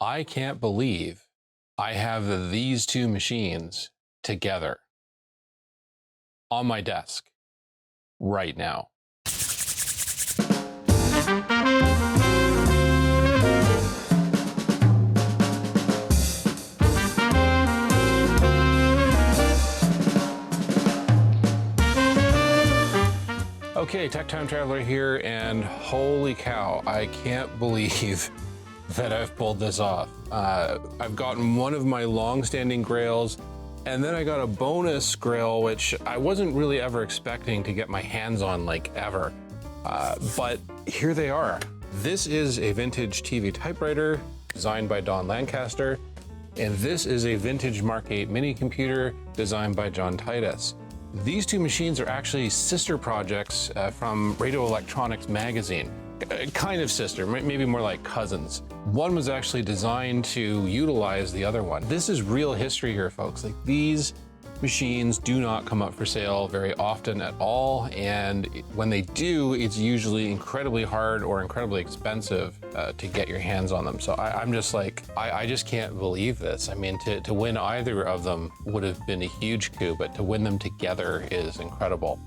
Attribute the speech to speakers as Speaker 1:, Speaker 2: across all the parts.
Speaker 1: I can't believe I have these two machines together on my desk right now. Okay, Tech Time Traveler here, and holy cow, I can't believe that I've pulled this off. I've gotten one of my long-standing grails, and then I got a bonus grail, which I wasn't really ever expecting to get my hands on, like, ever. But here they are. This is a vintage TV typewriter designed by Don Lancaster, and this is a vintage Mark 8 Minicomputer designed by John Titus. These two machines are actually sister projects from Radio Electronics magazine. Kind of sister, maybe more like cousins. One was actually designed to utilize the other one. This is real history here, folks. Like, these machines do not come up for sale very often at all, and when they do, it's usually incredibly hard or incredibly expensive to get your hands on them. So I'm just like, I just can't believe this. I mean, to win either of them would have been a huge coup, but to win them together is incredible.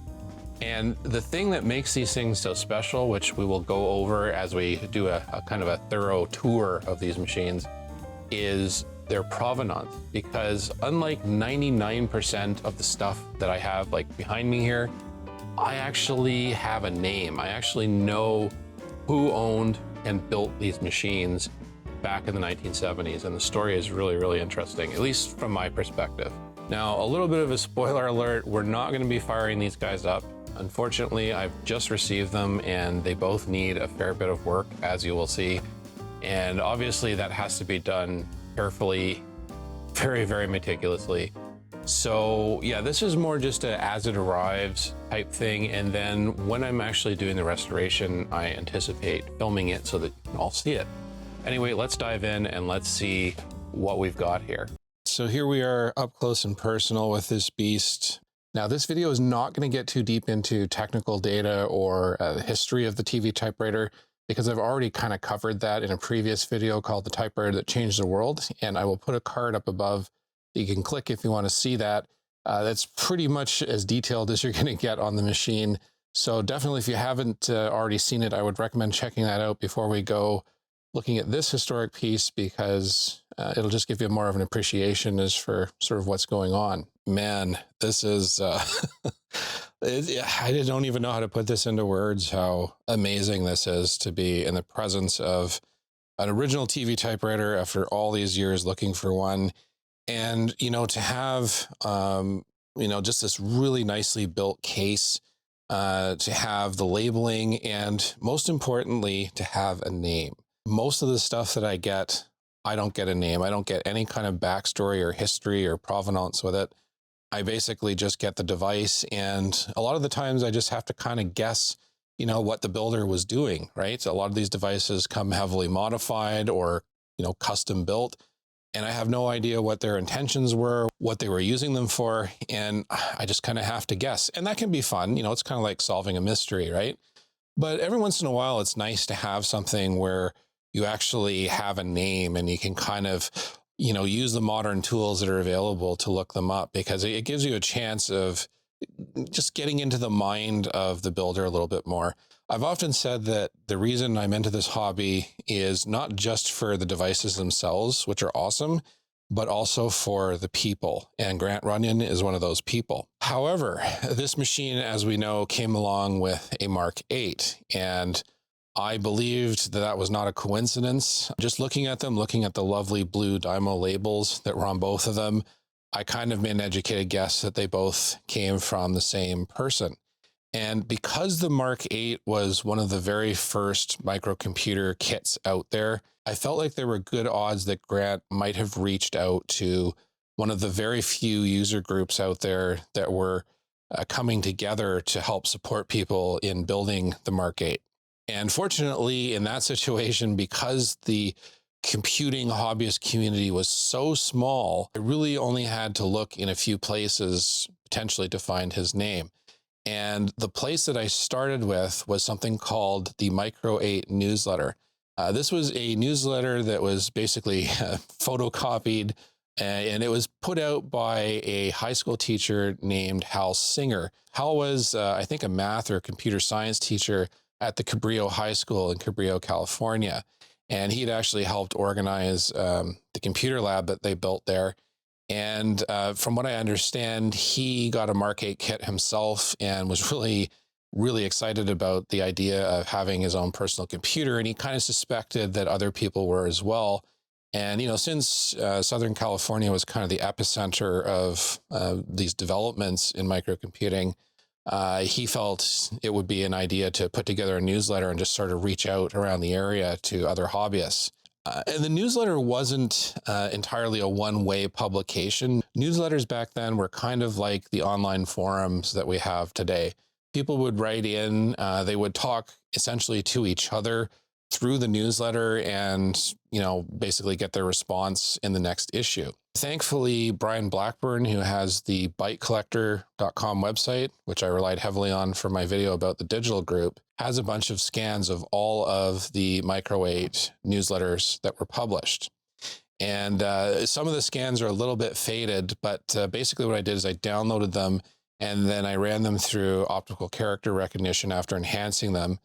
Speaker 1: And the thing that makes these things so special, which we will go over as we do a kind of a thorough tour of these machines, is their provenance. Because unlike 99% of the stuff that I have, like behind me here, I actually have a name. I actually know who owned and built these machines back in the 1970s. And the story is really, really interesting, at least from my perspective. Now, a little bit of a spoiler alert, we're not going to be firing these guys up. Unfortunately, I've just received them and they both need a fair bit of work, as you will see. And obviously that has to be done carefully, very, very meticulously. So yeah, this is more just a as it arrives type thing. And then when I'm actually doing the restoration, I anticipate filming it so that you can all see it. Anyway, let's dive in and let's see what we've got here. So here we are up close and personal with this beast. Now, this video is not going to get too deep into technical data or the history of the TV typewriter, because I've already kind of covered that in a previous video called The Typewriter That Changed the World, and I will put a card up above that you can click if you want to see that. That's pretty much as detailed as you're going to get on the machine. So definitely, if you haven't already seen it, I would recommend checking that out before we go looking at this historic piece, because it'll just give you more of an appreciation as for sort of what's going on. Man, this is, I don't even know how to put this into words, how amazing this is to be in the presence of an original TV typewriter after all these years looking for one. And, you know, to have, just this really nicely built case, to have the labeling, and most importantly, to have a name. Most of the stuff that I get, I don't get a name. I don't get any kind of backstory or history or provenance with it. I basically just get the device, and a lot of the times I just have to kind of guess, you know, what the builder was doing, right? So a lot of these devices come heavily modified or, you know, custom built, and I have no idea what their intentions were, what they were using them for, and I just kind of have to guess. And that can be fun, you know, it's kind of like solving a mystery, right? But every once in a while, it's nice to have something where you actually have a name and you can kind of, you know, use the modern tools that are available to look them up, because it gives you a chance of just getting into the mind of the builder a little bit more. I've often said that the reason I'm into this hobby is not just for the devices themselves, which are awesome, but also for the people. And Grant Runyan is one of those people. However, this machine, as we know, came along with a Mark 8, and I believed that that was not a coincidence. Just looking at them, looking at the lovely blue Dymo labels that were on both of them, I kind of made an educated guess that they both came from the same person. And because the Mark 8 was one of the very first microcomputer kits out there, I felt like there were good odds that Grant might have reached out to one of the very few user groups out there that were coming together to help support people in building the Mark 8. And fortunately, in that situation, because the computing hobbyist community was so small, I really only had to look in a few places potentially to find his name. And the place that I started with was something called the Micro 8 newsletter. This was a newsletter that was basically photocopied, and it was put out by a high school teacher named Hal Singer. Hal was, I think, a math or computer science teacher at the Cabrillo High School in Cabrillo, California. And he'd actually helped organize the computer lab that they built there. And from what I understand, he got a Mark 8 kit himself and was really excited about the idea of having his own personal computer. And he kind of suspected that other people were as well. And, since Southern California was kind of the epicenter of these developments in microcomputing, he felt it would be an idea to put together a newsletter and just sort of reach out around the area to other hobbyists. And the newsletter wasn't entirely a one-way publication. Newsletters back then were kind of like the online forums that we have today. People would write in, they would talk essentially to each other through the newsletter and, basically get their response in the next issue. Thankfully, Brian Blackburn, who has the bytecollector.com website, which I relied heavily on for my video about the digital group, has a bunch of scans of all of the Micro 8 newsletters that were published. And some of the scans are a little bit faded, but basically what I did is I downloaded them and then I ran them through optical character recognition after enhancing them.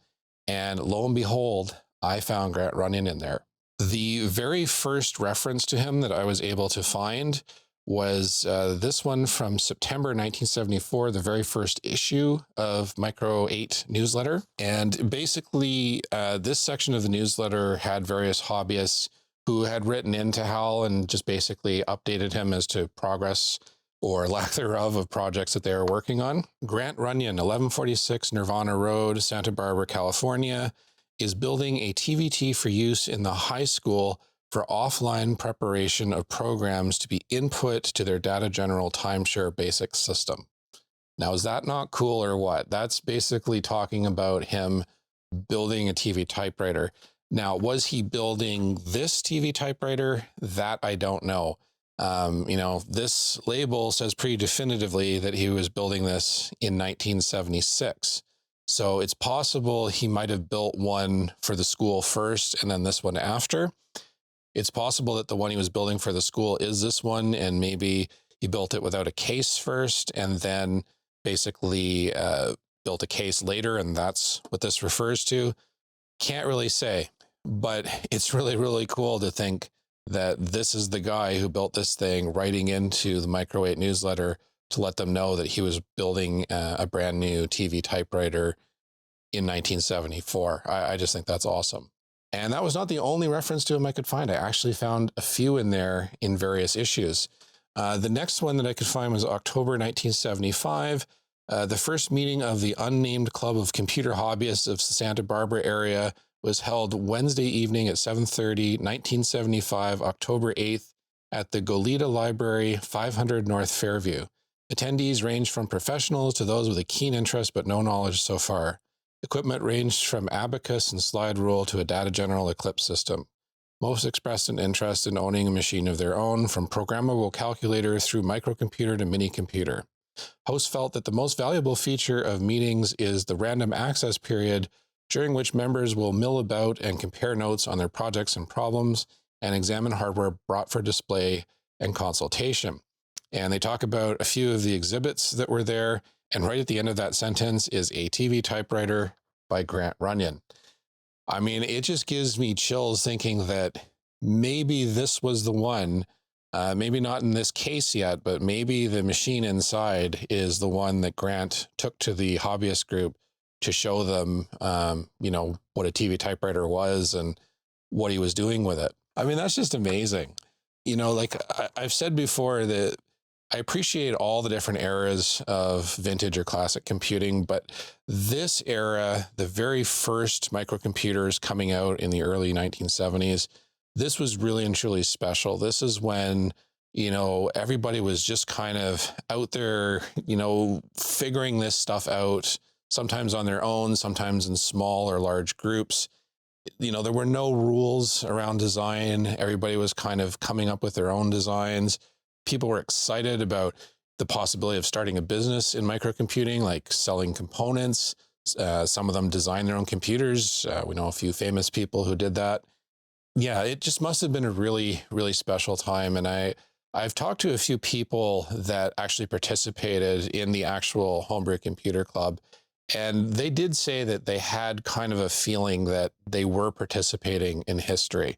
Speaker 1: And lo and behold, I found Grant Runyan in there. The very first reference to him that I was able to find was this one from September 1974, the very first issue of Micro 8 newsletter. And basically, this section of the newsletter had various hobbyists who had written into Hal and just basically updated him as to progress or lack thereof of projects that they were working on. Grant Runyan, 1146 Nirvana Road, Santa Barbara, California, is building a TVT for use in the high school for offline preparation of programs to be input to their data general timeshare basic system. Now, is that not cool or what? That's basically talking about him building a TV typewriter. Now, was he building this TV typewriter? That I don't know. This label says pretty definitively that he was building this in 1976. So it's possible he might have built one for the school first and then this one after. It's possible that the one he was building for the school is this one, and maybe he built it without a case first and then basically built a case later, and that's what this refers to. Can't really say, but it's really cool to think that this is the guy who built this thing, writing into the Micro 8 newsletter to let them know that he was building a brand new TV typewriter in 1974. I just think that's awesome. And that was not the only reference to him I could find. I actually found a few in there in various issues. The next one that I could find was October 1975. The first meeting of the Unnamed Club of Computer Hobbyists of the Santa Barbara area was held Wednesday evening at 7:30, 1975, October 8th, at the Goleta Library, 500 North Fairview. Attendees ranged from professionals to those with a keen interest but no knowledge so far. Equipment ranged from abacus and slide rule to a data general eclipse system. Most expressed an interest in owning a machine of their own, from programmable calculator through microcomputer to minicomputer. Hosts felt that the most valuable feature of meetings is the random access period, during which members will mill about and compare notes on their projects and problems and examine hardware brought for display and consultation. And they talk about a few of the exhibits that were there, and right at the end of that sentence is a TV typewriter by Grant Runyan. I mean, it just gives me chills thinking that maybe this was the one, maybe not in this case yet, but maybe the machine inside is the one that Grant took to the hobbyist group to show them, what a TV typewriter was and what he was doing with it. I mean, that's just amazing. Like I've said before, that I appreciate all the different eras of vintage or classic computing, but this era, the very first microcomputers coming out in the early 1970s, this was really and truly special. This is when, everybody was just kind of out there, figuring this stuff out, sometimes on their own, sometimes in small or large groups. There were no rules around design. Everybody was kind of coming up with their own designs. People were excited about the possibility of starting a business in microcomputing, like selling components, Some of them design their own computers. We know a few famous people who did that. Yeah, it just must have been a really, really special time. And I've talked to a few people that actually participated in the actual Homebrew Computer Club, and they did say that they had kind of a feeling that they were participating in history.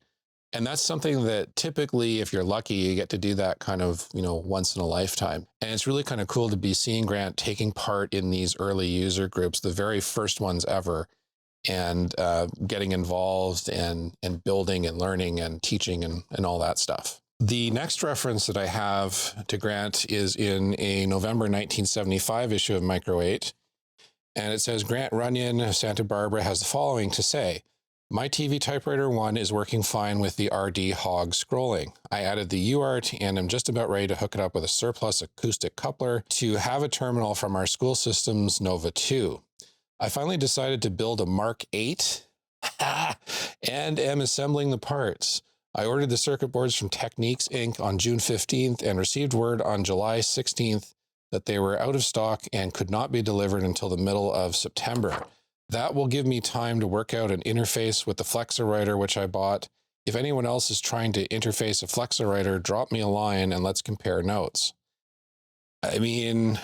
Speaker 1: And that's something that typically, if you're lucky, you get to do that kind of, once in a lifetime. And it's really kind of cool to be seeing Grant taking part in these early user groups, the very first ones ever, and getting involved and building and learning and teaching and all that stuff. The next reference that I have to Grant is in a November 1975 issue of Micro 8. And it says, Grant Runyan of Santa Barbara has the following to say. My TV Typewriter 1 is working fine with the RD hog scrolling. I added the UART and I'm just about ready to hook it up with a surplus acoustic coupler to have a terminal from our school system's Nova 2. I finally decided to build a Mark 8 and am assembling the parts. I ordered the circuit boards from Techniques Inc. on June 15th and received word on July 16th that they were out of stock and could not be delivered until the middle of September. That will give me time to work out an interface with the Flexowriter, which I bought. If anyone else is trying to interface a Flexowriter, drop me a line and let's compare notes. I mean,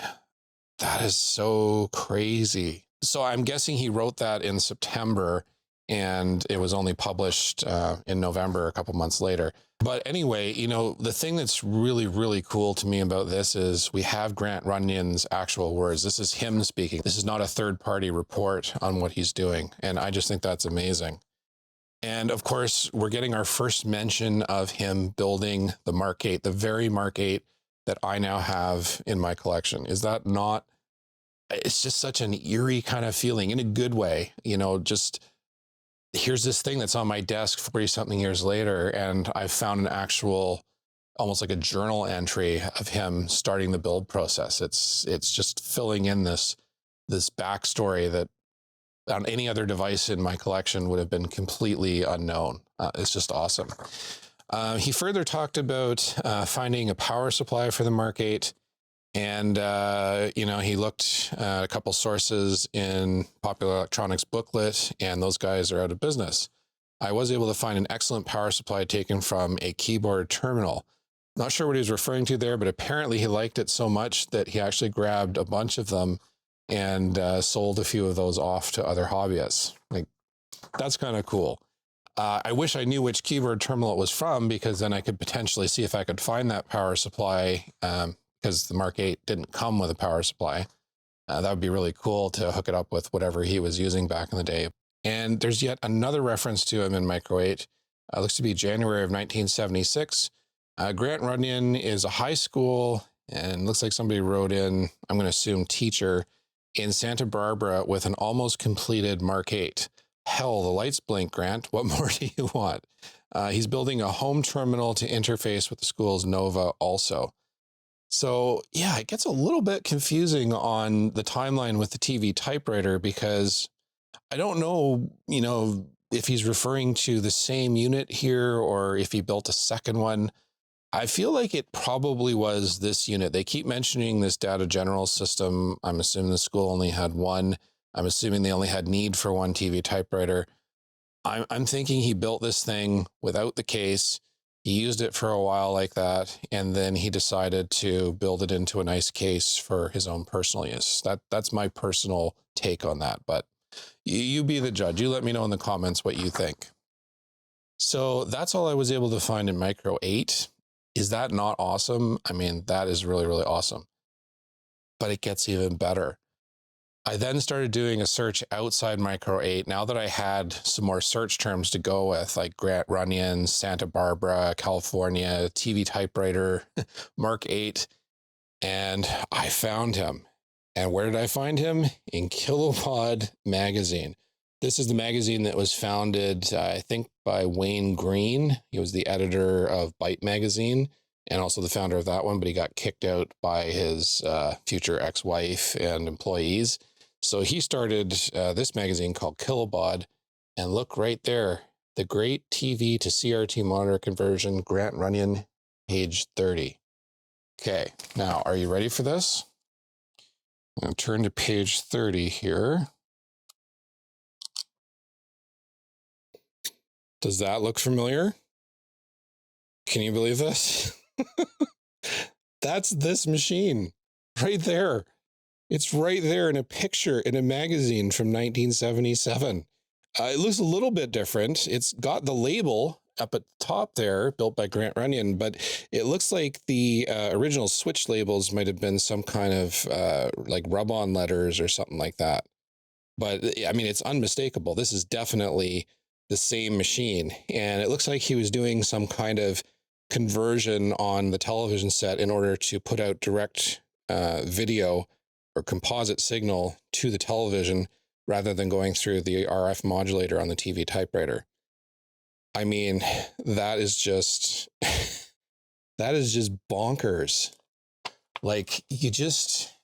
Speaker 1: that is so crazy. So I'm guessing he wrote that in September and it was only published in November, a couple months later. But anyway, the thing that's really, really cool to me about this is we have Grant Runyan's actual words. This is him speaking. This is not a third-party report on what he's doing. And I just think that's amazing. And of course, we're getting our first mention of him building the Mark 8, the very Mark 8 that I now have in my collection. Is that not, it's just such an eerie kind of feeling in a good way, just here's this thing that's on my desk 40-something years later, and I found an actual, almost like a journal entry of him starting the build process. It's just filling in this backstory that on any other device in my collection would have been completely unknown. It's just awesome. He further talked about finding a power supply for the Mark 8. And, he looked at a couple sources in Popular Electronics booklet, and those guys are out of business. I was able to find an excellent power supply taken from a keyboard terminal. Not sure what he was referring to there, but apparently he liked it so much that he actually grabbed a bunch of them and sold a few of those off to other hobbyists. Like, that's kind of cool. I wish I knew which keyboard terminal it was from, because then I could potentially see if I could find that power supply, because the Mark 8 didn't come with a power supply. That would be really cool to hook it up with whatever he was using back in the day. And there's yet another reference to him in Micro 8. Looks to be January of 1976. Grant Runyan is a high school, and looks like somebody wrote in, I'm going to assume teacher, in Santa Barbara with an almost completed Mark 8. Hell, the lights blink, Grant. What more do you want? He's building a home terminal to interface with the school's Nova also. So yeah, it gets a little bit confusing on the timeline with the TV typewriter, because I don't know, if he's referring to the same unit here or if he built a second one. I feel like it probably was this unit. They keep mentioning this data general system. I'm assuming the school only had one. I'm assuming they only had need for one TV typewriter. I'm thinking he built this thing without the case. He used it for a while like that, and then he decided to build it into a nice case for his own personal use. That's my personal take on that, but you be the judge. You let me know in the comments what you think. So that's all I was able to find in Micro 8. Is that not awesome? I mean, that is really, really awesome. But it gets even better. I then started doing a search outside Micro 8. Now that I had some more search terms to go with, like Grant Runyan, Santa Barbara, California, TV typewriter, Mark 8, and I found him. And where did I find him? In Kilopod magazine. This is the magazine that was founded, I think, by Wayne Green. He was the editor of Byte magazine and also the founder of that one, but he got kicked out by his future ex-wife and employees. So he started this magazine called Kilobod, and look right there, the great TV to CRT monitor conversion, Grant Runyan, page 30. Okay, now, are you ready for this? I'm going to turn to page 30 here. Does that look familiar? Can you believe this? That's this machine right there. It's right there in a picture in a magazine from 1977. It looks a little bit different. It's got the label up at the top there, built by Grant Runyan, but it looks like the original switch labels might have been some kind of like rub-on letters or something like that. But I mean, it's unmistakable. This is definitely the same machine. And it looks like he was doing some kind of conversion on the television set in order to put out direct video or composite signal to the television rather than going through the RF modulator on the TV typewriter. I mean, that is just bonkers. Like you just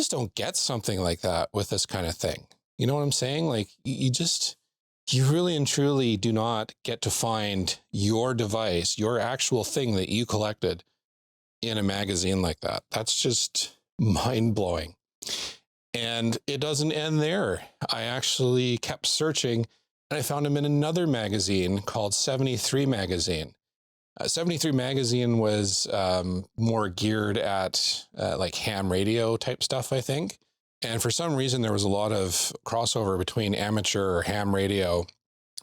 Speaker 1: don't get something like that with this kind of thing. You know what I'm saying? Like you really and truly do not get to find your device, your actual thing that you collected in a magazine like that. That's just mind-blowing. And it doesn't end there. I actually kept searching and I found him in another magazine called 73 Magazine. 73 Magazine was more geared at like ham radio type stuff, I think. And for some reason, there was a lot of crossover between amateur or ham radio.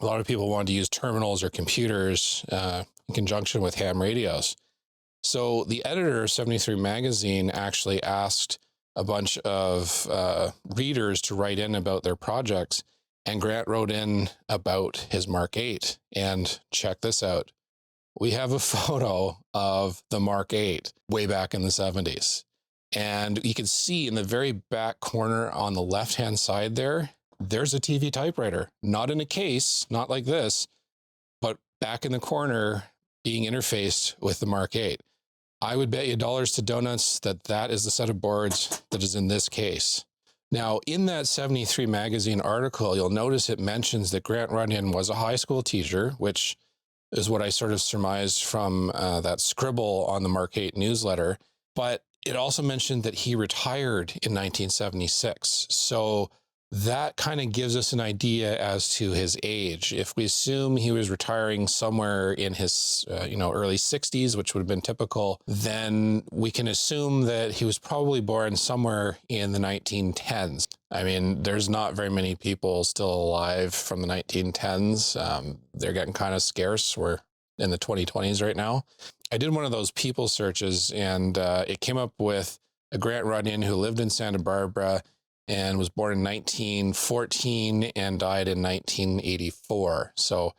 Speaker 1: A lot of people wanted to use terminals or computers in conjunction with ham radios. So the editor of 73 Magazine actually asked a bunch of readers to write in about their projects. And Grant wrote in about his Mark 8. And check this out. We have a photo of the Mark 8 way back in the 70s. And you can see in the very back corner on the left-hand side there, there's a TV typewriter, not in a case, not like this, but back in the corner being interfaced with the Mark 8. I would bet you dollars to donuts that that is the set of boards that is in this case. Now, in that 73 Magazine article, you'll notice it mentions that Grant Runyan was a high school teacher, which is what I sort of surmised from that scribble on the Mark 8 newsletter. But it also mentioned that he retired in 1976. So that kind of gives us an idea as to his age. If we assume he was retiring somewhere in his early 60s, which would have been typical, then we can assume that he was probably born somewhere in the 1910s. I mean, there's not very many people still alive from the 1910s. They're getting kind of scarce. We're in the 2020s right now. I did one of those people searches and it came up with a Grant Runyan who lived in Santa Barbara and was born in 1914 and died in 1984. So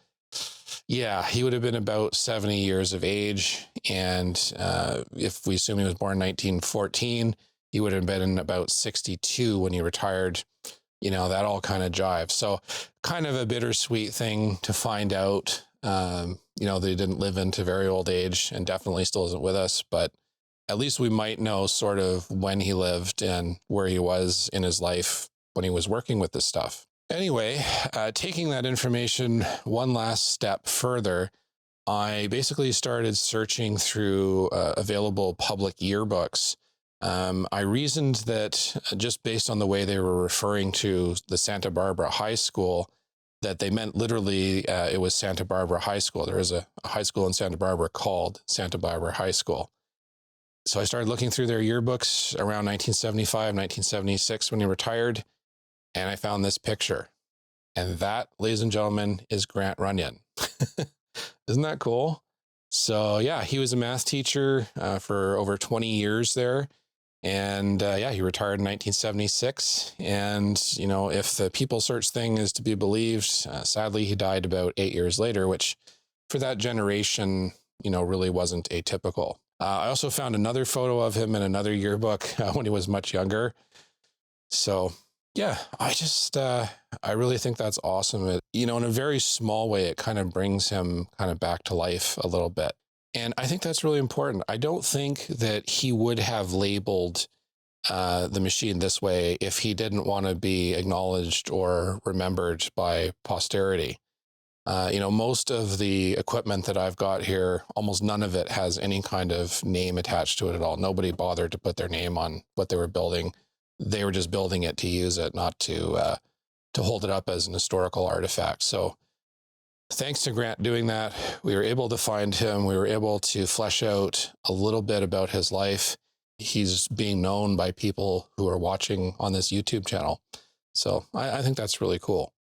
Speaker 1: yeah, he would have been about 70 years of age. And if we assume he was born in 1914, he would have been about 62 when he retired. You know, that all kind of jives. So kind of a bittersweet thing to find out, that he didn't live into very old age and definitely still isn't with us. But at least we might know sort of when he lived and where he was in his life when he was working with this stuff. Anyway, taking that information one last step further, I basically started searching through available public yearbooks. I reasoned that just based on the way they were referring to the Santa Barbara High School, that they meant literally it was Santa Barbara High School. There is a high school in Santa Barbara called Santa Barbara High School. So I started looking through their yearbooks around 1975, 1976 when he retired, and I found this picture. And that, ladies and gentlemen, is Grant Runyan. Isn't that cool? So yeah, he was a math teacher for over 20 years there. And he retired in 1976. And, if the people search thing is to be believed, sadly, he died about 8 years later, which for that generation, really wasn't atypical. I also found another photo of him in another yearbook when he was much younger. So yeah, I really think that's awesome. In a very small way, it kind of brings him kind of back to life a little bit. And I think that's really important. I don't think that he would have labeled the machine this way if he didn't want to be acknowledged or remembered by posterity. Most of the equipment that I've got here, almost none of it has any kind of name attached to it at all. Nobody bothered to put their name on what they were building. They were just building it to use it, not to hold it up as an historical artifact. So Thanks to Grant doing that, we were able to find him. We were able to flesh out a little bit about his life. He's being known by people who are watching on this YouTube channel. So I think that's really cool.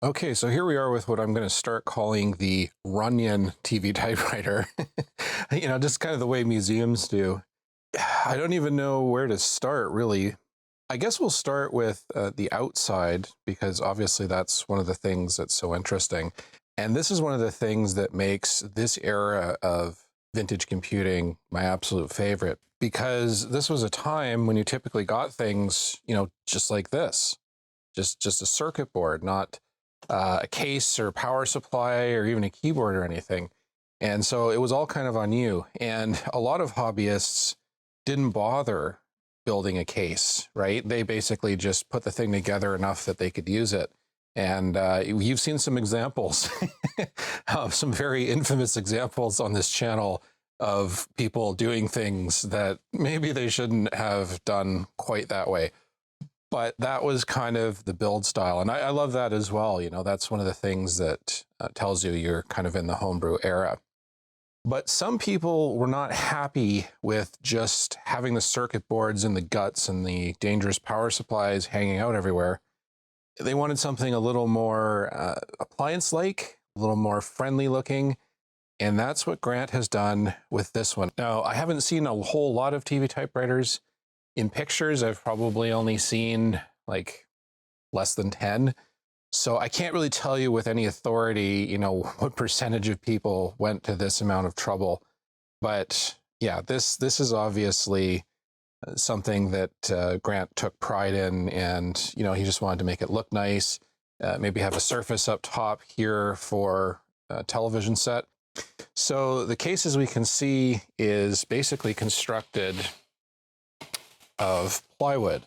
Speaker 1: Okay, so here we are with what I'm going to start calling the Runyan TV typewriter. You know, just kind of the way museums do. I don't even know where to start, really. I guess we'll start with the outside, because obviously that's one of the things that's so interesting. And this is one of the things that makes this era of vintage computing my absolute favorite, because this was a time when you typically got things, you know, just like this, just a circuit board, not a case or power supply or even a keyboard or anything. And so it was all kind of on you. And a lot of hobbyists didn't bother building a case, right? They basically just put the thing together enough that they could use it. And you've seen some examples, some very infamous examples on this channel of people doing things that maybe they shouldn't have done quite that way. But that was kind of the build style. And I love that as well. You know, that's one of the things that tells you you're kind of in the homebrew era. But some people were not happy with just having the circuit boards and the guts and the dangerous power supplies hanging out everywhere. They wanted something a little more appliance-like, a little more friendly looking. And that's what Grant has done with this one. Now, I haven't seen a whole lot of TV typewriters in pictures. I've probably only seen like less than 10. So I can't really tell you with any authority, you know, what percentage of people went to this amount of trouble. But yeah, this is obviously something that Grant took pride in, and, you know, he just wanted to make it look nice, maybe have a surface up top here for a television set. So the case, as we can see, is basically constructed of plywood,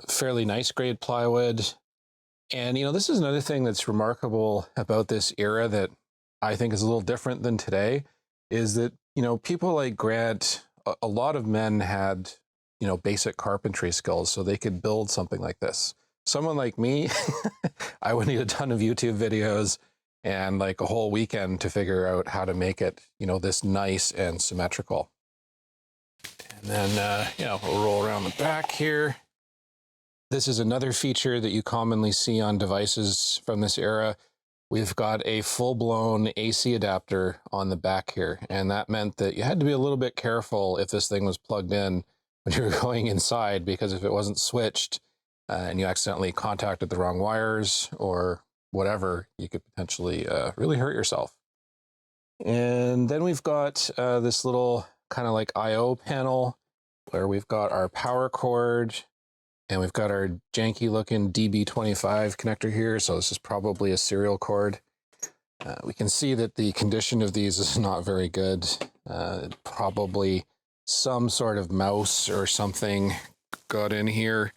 Speaker 1: fairly nice grade plywood. And, you know, this is another thing that's remarkable about this era that I think is a little different than today, is that, you know, people like Grant, a lot of men had, you know, basic carpentry skills, so they could build something like this. Someone like me, I would need a ton of YouTube videos and like a whole weekend to figure out how to make it, you know, this nice and symmetrical. And then, you know, we'll roll around the back here. This is another feature that you commonly see on devices from this era. We've got a full-blown AC adapter on the back here, and that meant that you had to be a little bit careful if this thing was plugged in when you were going inside, because if it wasn't switched and you accidentally contacted the wrong wires or whatever, you could potentially really hurt yourself. And then we've got this little kind of like I/O panel where we've got our power cord, and we've got our janky looking DB25 connector here. So this is probably a serial cord. We can see that the condition of these is not very good. Probably some sort of mouse or something got in here.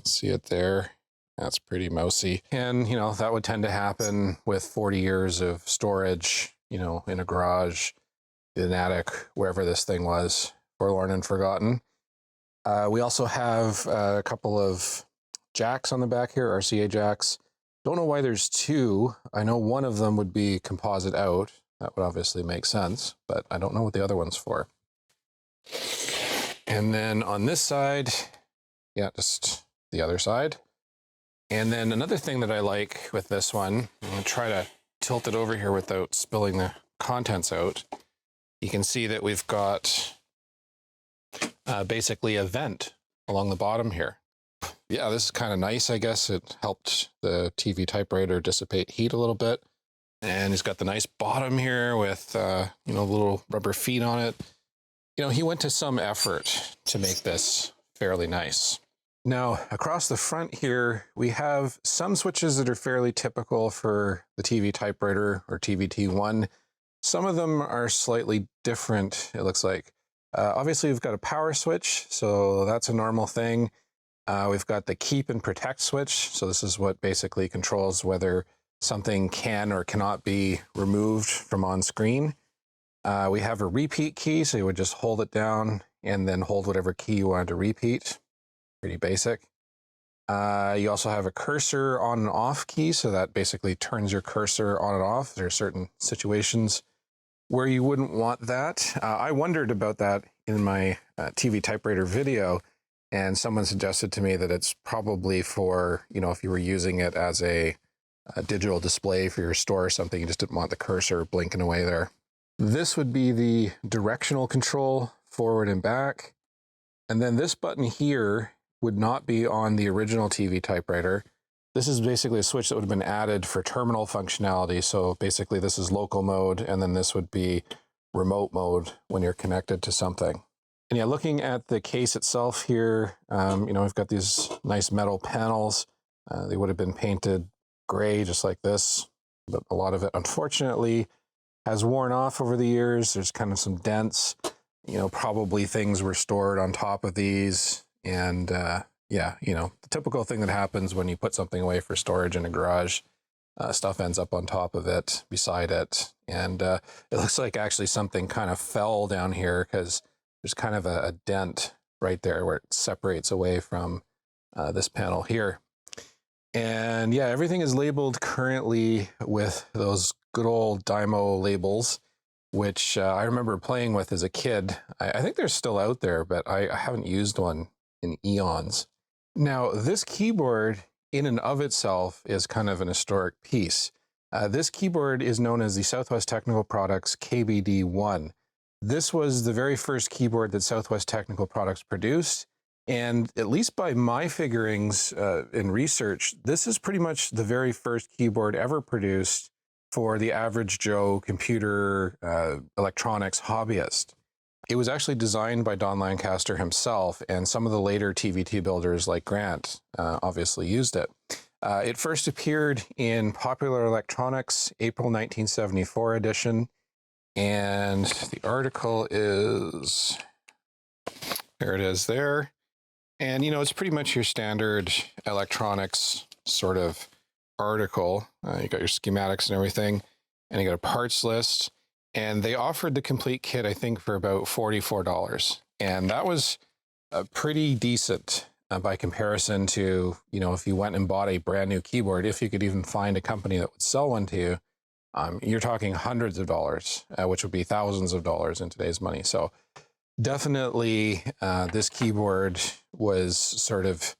Speaker 1: See it there? That's pretty mousy. And, you know, that would tend to happen with 40 years of storage, you know, in a garage, in an attic, wherever this thing was, forlorn and forgotten. We also have a couple of jacks on the back here, RCA jacks. Don't know why there's two. I know one of them would be composite out. That would obviously make sense, but I don't know what the other one's for. And then on this side, yeah, just the other side. And then another thing that I like with this one, I'm going to try to tilt it over here without spilling the contents out. You can see that we've got basically a vent along the bottom here. Yeah, this is kind of nice. I guess it helped the TV typewriter dissipate heat a little bit. And he's got the nice bottom here with, you know, little rubber feet on it. You know, he went to some effort to make this fairly nice. Now, across the front here, we have some switches that are fairly typical for the TV typewriter or TVT-1. Some of them are slightly different, it looks like. Obviously, we've got a power switch, so that's a normal thing. We've got the keep and protect switch. So this is what basically controls whether something can or cannot be removed from on screen. We have a repeat key, so you would just hold it down and then hold whatever key you wanted to repeat. Pretty basic. You also have a cursor on and off key, so that basically turns your cursor on and off. There are certain situations where you wouldn't want that. I wondered about that in my TV typewriter video, and someone suggested to me that it's probably for, if you were using it as a digital display for your store or something, you just didn't want the cursor blinking away there. This would be the directional control, forward and back. And then this button here would not be on the original TV typewriter. This is basically a switch that would have been added for terminal functionality. So basically this is local mode, and then this would be remote mode when you're connected to something. And yeah, looking at the case itself here, we've got these nice metal panels. They would have been painted gray just like this, but a lot of it unfortunately has worn off over the years. There's kind of some dents, probably things were stored on top of these. And the typical thing that happens when you put something away for storage in a garage, stuff ends up on top of it, beside it. And it looks like actually something kind of fell down here because there's kind of a dent right there where it separates away from this panel here. And yeah, everything is labeled currently with those good old Dymo labels, which I remember playing with as a kid. I think they're still out there, but I haven't used one in eons. Now, this keyboard in and of itself is kind of an historic piece. This keyboard is known as the Southwest Technical Products KBD-1. This was the very first keyboard that Southwest Technical Products produced. And at least by my figurings in research, this is pretty much the very first keyboard ever produced for the average Joe computer electronics hobbyist. It was actually designed by Don Lancaster himself, and some of the later TVT builders like Grant obviously used it. It first appeared in Popular Electronics, April 1974 edition, and the article is, there it is there. And, it's pretty much your standard electronics sort of article. You got your schematics and everything, and you got a parts list. And they offered the complete kit, I think, for about $44. And that was pretty decent by comparison to, if you went and bought a brand new keyboard, if you could even find a company that would sell one to you, you're talking hundreds of dollars, which would be thousands of dollars in today's money. So definitely this keyboard was sort of,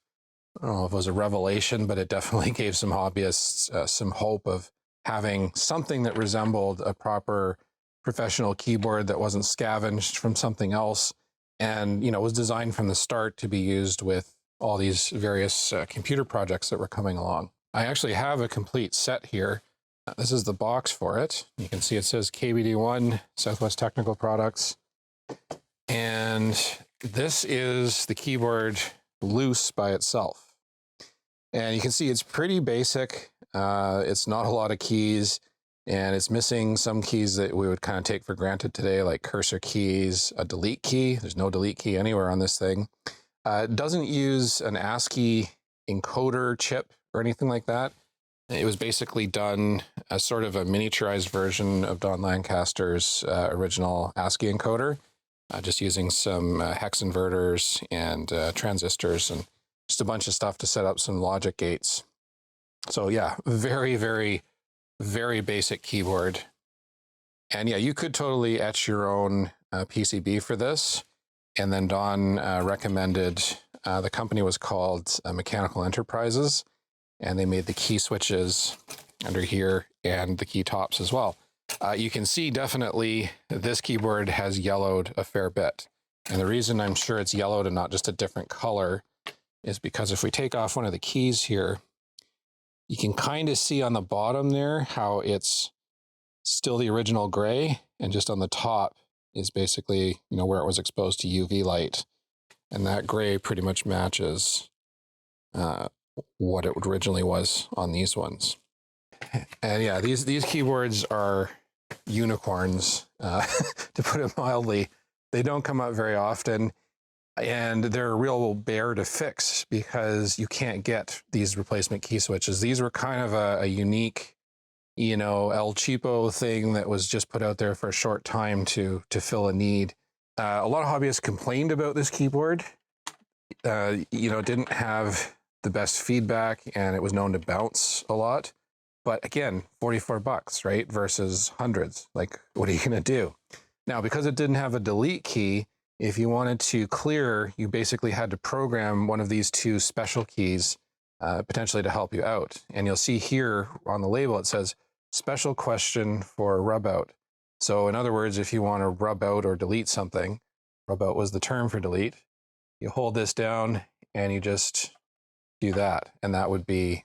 Speaker 1: I don't know if it was a revelation, but it definitely gave some hobbyists some hope of having something that resembled a proper professional keyboard that wasn't scavenged from something else, and was designed from the start to be used with all these various computer projects that were coming along. I actually have a complete set here. This is the box for it. You can see it says KBD-1, Southwest Technical Products. And this is the keyboard loose by itself. And you can see it's pretty basic. It's not a lot of keys, and it's missing some keys that we would kind of take for granted today, like cursor keys, a delete key. There's no delete key anywhere on this thing. It doesn't use an ASCII encoder chip or anything like that. It was basically done as sort of a miniaturized version of Don Lancaster's original ASCII encoder, just using some hex inverters and transistors and just a bunch of stuff to set up some logic gates. So yeah, very, very, very basic keyboard. And yeah, you could totally etch your own PCB for this. And then Don recommended, the company was called Mechanical Enterprises, and they made the key switches under here and the key tops as well. You can see definitely this keyboard has yellowed a fair bit. And the reason I'm sure it's yellowed and not just a different color is because if we take off one of the keys here, you can kind of see on the bottom there how it's still the original gray, and just on the top is basically, where it was exposed to UV light. And that gray pretty much matches what it originally was on these ones. And yeah, these keyboards are unicorns, to put it mildly. They don't come up very often, and they're a real bear to fix because you can't get these replacement key switches. These were kind of a unique, El Cheapo thing that was just put out there for a short time to fill a need. A lot of hobbyists complained about this keyboard. Didn't have the best feedback, and it was known to bounce a lot. But again, 44 bucks, right? Versus hundreds. Like, what are you gonna do? Now, because it didn't have a delete key, if you wanted to clear, you basically had to program one of these two special keys potentially to help you out. And you'll see here on the label, it says special question for rub out. So in other words, if you want to rub out or delete something, rub out was the term for delete, you hold this down and you just do that. And that would be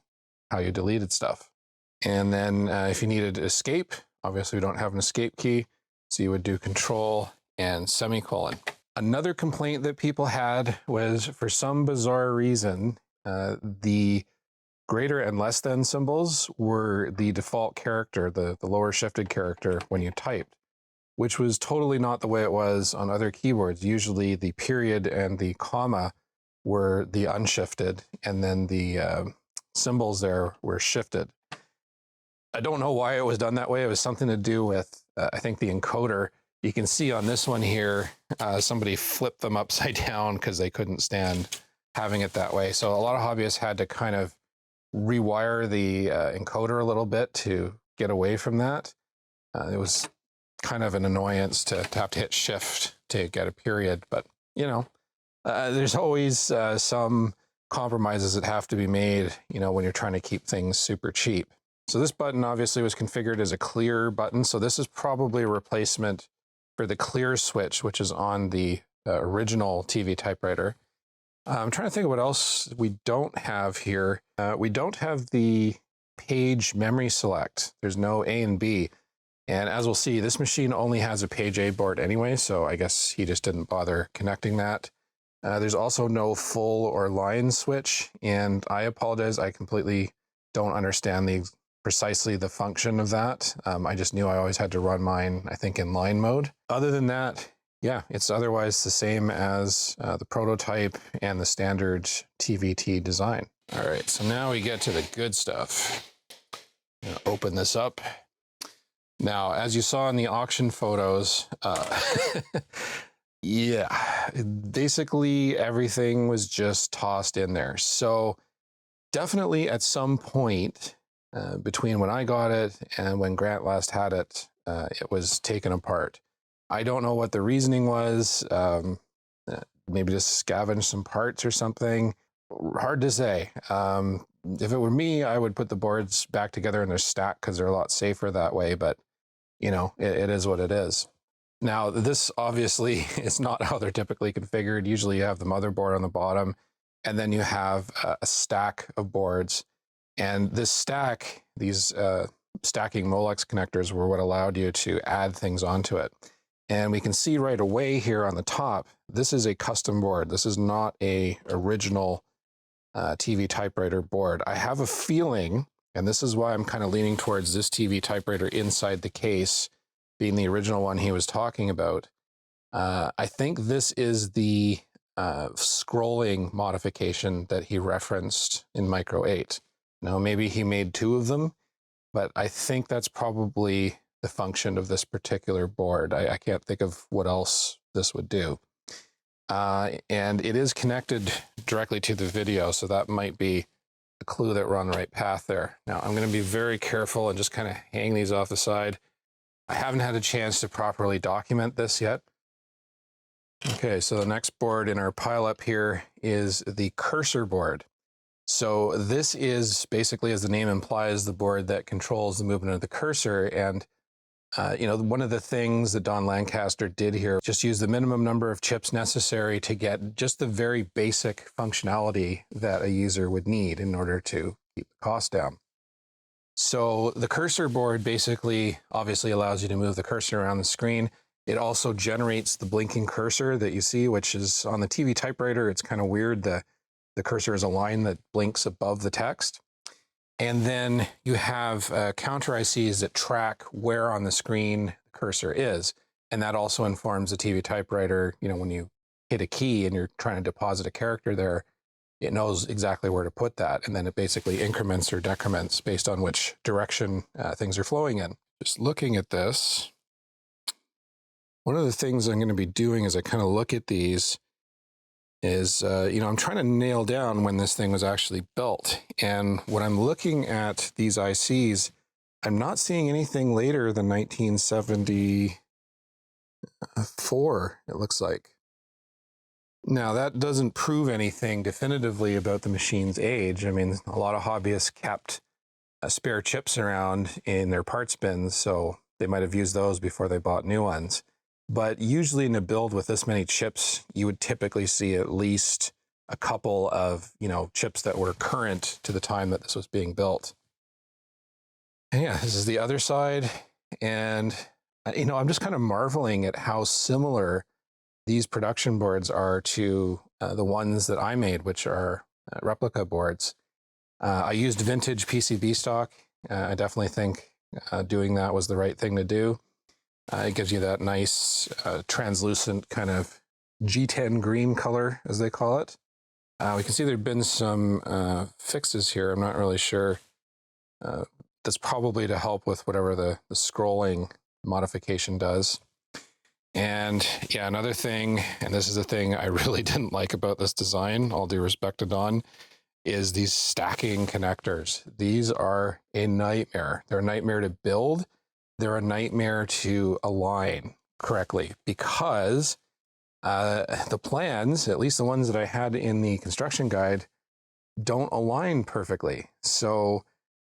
Speaker 1: how you deleted stuff. And then if you needed escape, obviously we don't have an escape key. So you would do control and semicolon. Another complaint that people had was, for some bizarre reason, the greater and less than symbols were the default character, the lower shifted character when you typed, which was totally not the way it was on other keyboards. Usually the period and the comma were the unshifted, and then the symbols there were shifted. I don't know why it was done that way. It was something to do with, I think, the encoder. You can see on this one here, somebody flipped them upside down because they couldn't stand having it that way. So a lot of hobbyists had to kind of rewire the encoder a little bit to get away from that. It was kind of an annoyance to have to hit shift to get a period, but you know, there's always some compromises that have to be made, you know, when you're trying to keep things super cheap. So this button obviously was configured as a clear button. So this is probably a replacement for the clear switch, which is on the original TV typewriter. I'm trying to think of what else we don't have here. We don't have the page memory select. There's no A and B. And as we'll see, this machine only has a page A board anyway, so I guess he just didn't bother connecting that. There's also no full or line switch, and I apologize, I completely don't understand precisely the function of that. I just knew I always had to run mine, I think, in line mode. Other than that, yeah, it's otherwise the same as the prototype and the standard TVT design. All right, so now we get to the good stuff. I'm gonna open this up. Now, as you saw in the auction photos, yeah, basically everything was just tossed in there. So definitely at some point between when I got it and when Grant last had it, it was taken apart. I don't know what the reasoning was. Maybe just scavenge some parts or something. Hard to say. If it were me, I would put the boards back together in their stack because they're a lot safer that way. But, you know, it is what it is. Now, this obviously is not how they're typically configured. Usually you have the motherboard on the bottom, and then you have a stack of boards. And this stack, these stacking Molex connectors were what allowed you to add things onto it. And we can see right away here on the top, this is a custom board. This is not a original TV typewriter board. I have a feeling, and this is why I'm kind of leaning towards this TV typewriter inside the case being the original one he was talking about. I think this is the scrolling modification that he referenced in Micro 8. Now, maybe he made two of them, but I think that's probably the function of this particular board. I can't think of what else this would do. And it is connected directly to the video, so that might be a clue that we're on the right path there. Now, I'm going to be very careful and just kind of hang these off the side. I haven't had a chance to properly document this yet. Okay, so the next board in our pile up here is the cursor board. So this is basically, as the name implies, the board that controls the movement of the cursor. And you know, one of the things that Don Lancaster did here, just use the minimum number of chips necessary to get just the very basic functionality that a user would need in order to keep the cost down. So the cursor board basically obviously allows you to move the cursor around the screen. It also generates the blinking cursor that you see, which is on the TV typewriter. It's kind of weird. The cursor is a line that blinks above the text. And then you have counter ICs that track where on the screen the cursor is. And that also informs the TV typewriter, you know, when you hit a key and you're trying to deposit a character there, it knows exactly where to put that. And then it basically increments or decrements based on which direction things are flowing in. Just looking at this, one of the things I'm going to be doing as I kind of look at these is, I'm trying to nail down when this thing was actually built. And when I'm looking at these ICs, I'm not seeing anything later than 1974, it looks like. Now, that doesn't prove anything definitively about the machine's age. I mean, a lot of hobbyists kept spare chips around in their parts bins, so they might have used those before they bought new ones. But usually in a build with this many chips, you would typically see at least a couple of, chips that were current to the time that this was being built. And yeah, this is the other side. And, I'm just kind of marveling at how similar these production boards are to the ones that I made, which are replica boards. I used vintage PCB stock. I definitely think doing that was the right thing to do. It gives you that nice translucent kind of G10 green color, as they call it. We can see there have been some fixes here. I'm not really sure. That's probably to help with whatever the scrolling modification does. And yeah, another thing, and this is the thing I really didn't like about this design, all due respect to Don, is these stacking connectors. These are a nightmare. They're a nightmare to build. They're a nightmare to align correctly because the plans, at least the ones that I had in the construction guide, don't align perfectly. So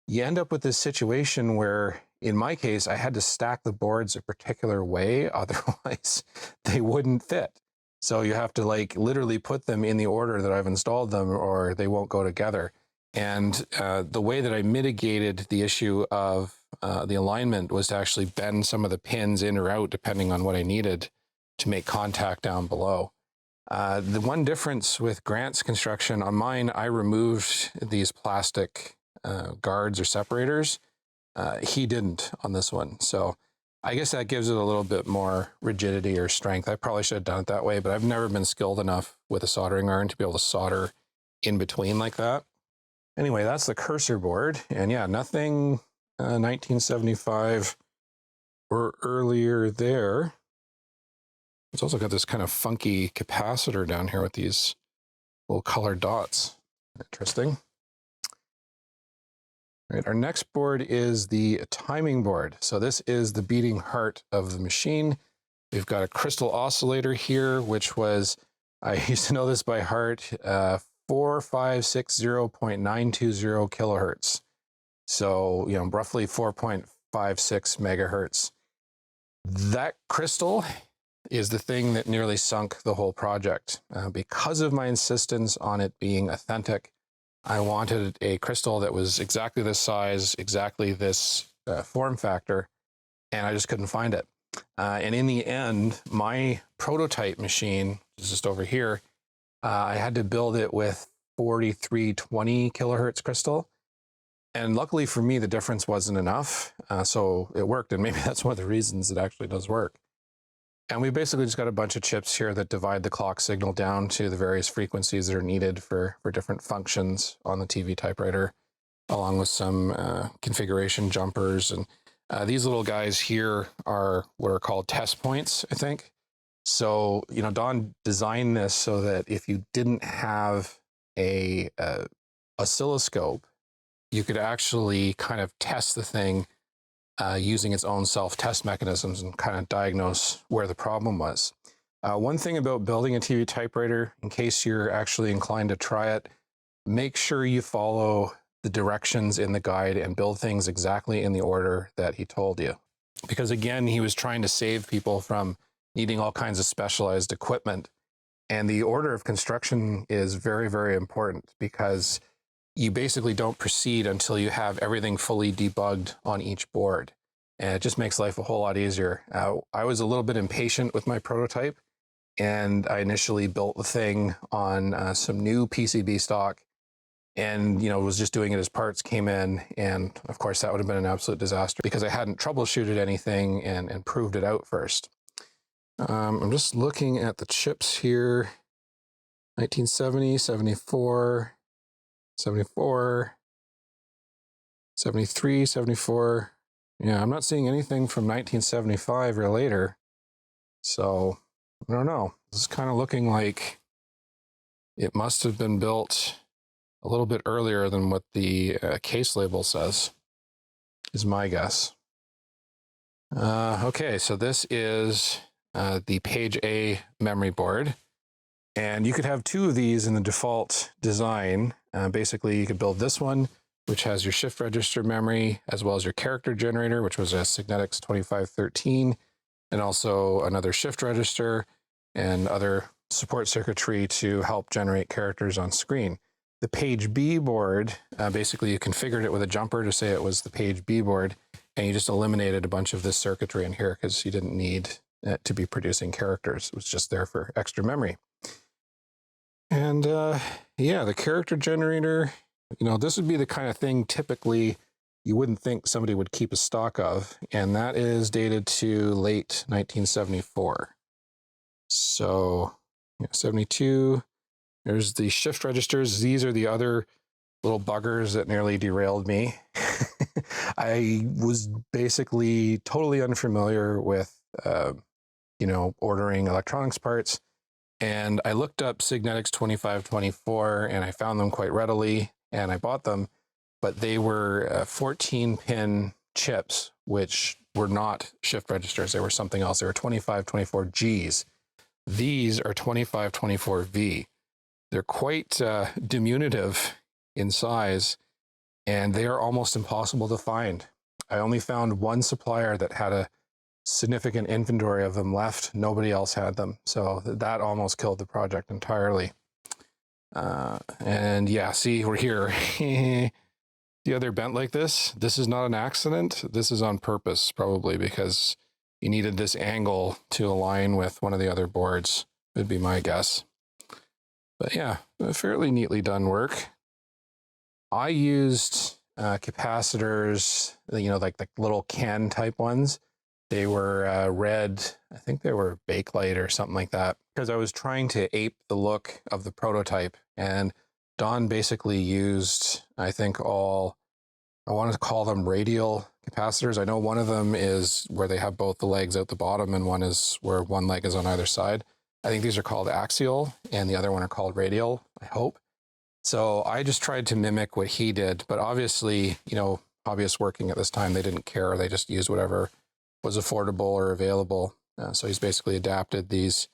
Speaker 1: you end up with this situation where, in my case, I had to stack the boards a particular way, otherwise they wouldn't fit. So you have to literally put them in the order that I've installed them or they won't go together. And the way that I mitigated the issue of the alignment was to actually bend some of the pins in or out depending on what I needed to make contact down below. The one difference with Grant's construction, on mine, I removed these plastic guards or separators. He didn't on this one. So I guess that gives it a little bit more rigidity or strength. I probably should have done it that way, but I've never been skilled enough with a soldering iron to be able to solder in between like that. Anyway, that's the cursor board. And yeah, nothing 1975 or earlier there. It's also got this kind of funky capacitor down here with these little colored dots. Interesting. All right, our next board is the timing board. So this is the beating heart of the machine. We've got a crystal oscillator here, which was, I used to know this by heart, 4560.920 kilohertz. So, roughly 4.56 megahertz. That crystal is the thing that nearly sunk the whole project. Because of my insistence on it being authentic, I wanted a crystal that was exactly this size, exactly this form factor, and I just couldn't find it. And in the end, my prototype machine, which is just over here, I had to build it with 4320 kilohertz crystal. And luckily for me, the difference wasn't enough. So it worked, and maybe that's one of the reasons it actually does work. And we basically just got a bunch of chips here that divide the clock signal down to the various frequencies that are needed for different functions on the TV typewriter, along with some configuration jumpers. And these little guys here are what are called test points, I think. So, Don designed this so that if you didn't have a oscilloscope, you could actually kind of test the thing using its own self-test mechanisms and kind of diagnose where the problem was. One thing about building a TV typewriter, in case you're actually inclined to try it, make sure you follow the directions in the guide and build things exactly in the order that he told you. Because again, he was trying to save people from needing all kinds of specialized equipment. And the order of construction is very, very important because you basically don't proceed until you have everything fully debugged on each board. And it just makes life a whole lot easier. I was a little bit impatient with my prototype, and I initially built the thing on some new PCB stock and, was just doing it as parts came in. And of course, that would have been an absolute disaster because I hadn't troubleshooted anything and proved it out first. I'm just looking at the chips here. 1970, 74, 74, 73, 74. Yeah, I'm not seeing anything from 1975 or later. So, I don't know. This is kind of looking like it must have been built a little bit earlier than what the case label says, is my guess. Okay, so this is the page A memory board. And you could have two of these in the default design. Basically, you could build this one, which has your shift register memory, as well as your character generator, which was a Signetics 2513, and also another shift register and other support circuitry to help generate characters on screen. The page B board, basically you configured it with a jumper to say it was the page B board, and you just eliminated a bunch of this circuitry in here because you didn't need it to be producing characters. It was just there for extra memory. And yeah, the character generator, you know, this would be the kind of thing typically you wouldn't think somebody would keep a stock of, and that is dated to late 1974. So, yeah, 72, there's the shift registers. These are the other little buggers that nearly derailed me. I was basically totally unfamiliar with, you know, ordering electronics parts. And I looked up Signetics 2524 and I found them quite readily and I bought them, but they were 14-pin chips, which were not shift registers. They were something else. They were 2524Gs. These are 2524V. They're quite diminutive in size and they are almost impossible to find. I only found one supplier that had a significant inventory of them left. Nobody else had them. So that almost killed the project entirely. And yeah, see, we're here. The other bent like this. This is not an accident. This is on purpose, probably because you needed this angle to align with one of the other boards, would be my guess. But yeah, fairly neatly done work. I used capacitors, you know, like the little can type ones. They were red, I think they were Bakelite or something like that, because I was trying to ape the look of the prototype. And Don basically used, I think, all, I want to call them radial capacitors. I know one of them is where they have both the legs out the bottom and one is where one leg is on either side. I think these are called axial and the other one are called radial, I hope. So I just tried to mimic what he did, but obviously, you know, hobbyists working at this time, they didn't care. They just used whatever was affordable or available. So he's basically adapted these,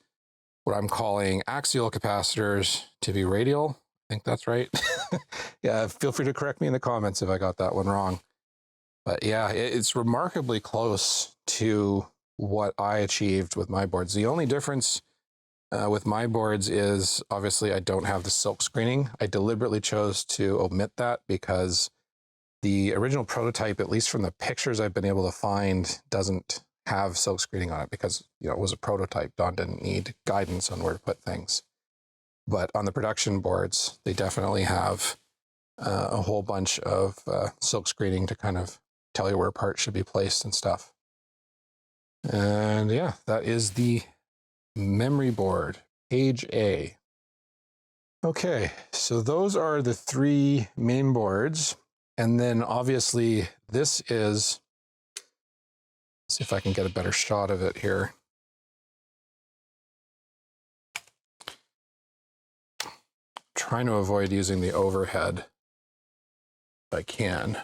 Speaker 1: what I'm calling axial capacitors, to be radial. I think that's right. Yeah, feel free to correct me in the comments if I got that one wrong. But yeah, it's remarkably close to what I achieved with my boards. The only difference with my boards is obviously I don't have the silk screening. I deliberately chose to omit that because the original prototype, at least from the pictures I've been able to find, doesn't have silk screening on it because, you know, it was a prototype. Don didn't need guidance on where to put things. But on the production boards, they definitely have a whole bunch of silk screening to kind of tell you where parts should be placed and stuff. And yeah, that is the memory board, page A. Okay, so those are the three main boards. And then obviously this is, let's see if I can get a better shot of it here. Trying to avoid using the overhead if I can.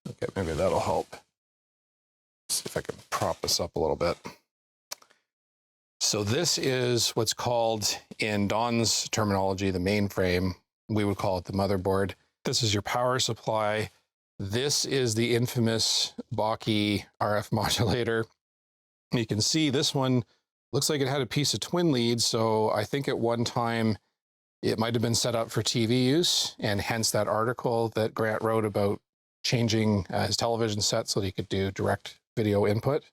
Speaker 1: Okay, maybe that'll help. Let's see if I can prop this up a little bit. So this is what's called, in Don's terminology, the mainframe. We would call it the motherboard. This is your power supply. This is the infamous Baki RF modulator. You can see this one looks like it had a piece of twin lead. So I think at one time it might have been set up for TV use, and hence that article that Grant wrote about changing his television set so that he could do direct video input.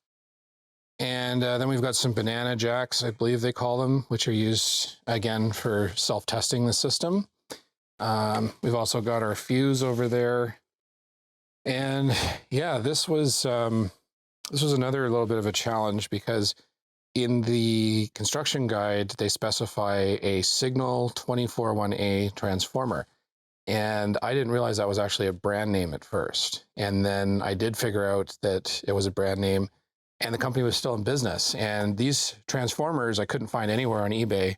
Speaker 1: And then we've got some banana jacks, I believe they call them, which are used, again, for self-testing the system. We've also got our fuse over there. And yeah, this was another little bit of a challenge because in the construction guide, they specify a signal 241A transformer. And I didn't realize that was actually a brand name at first. And then I did figure out that it was a brand name and the company was still in business. And these transformers I couldn't find anywhere on eBay,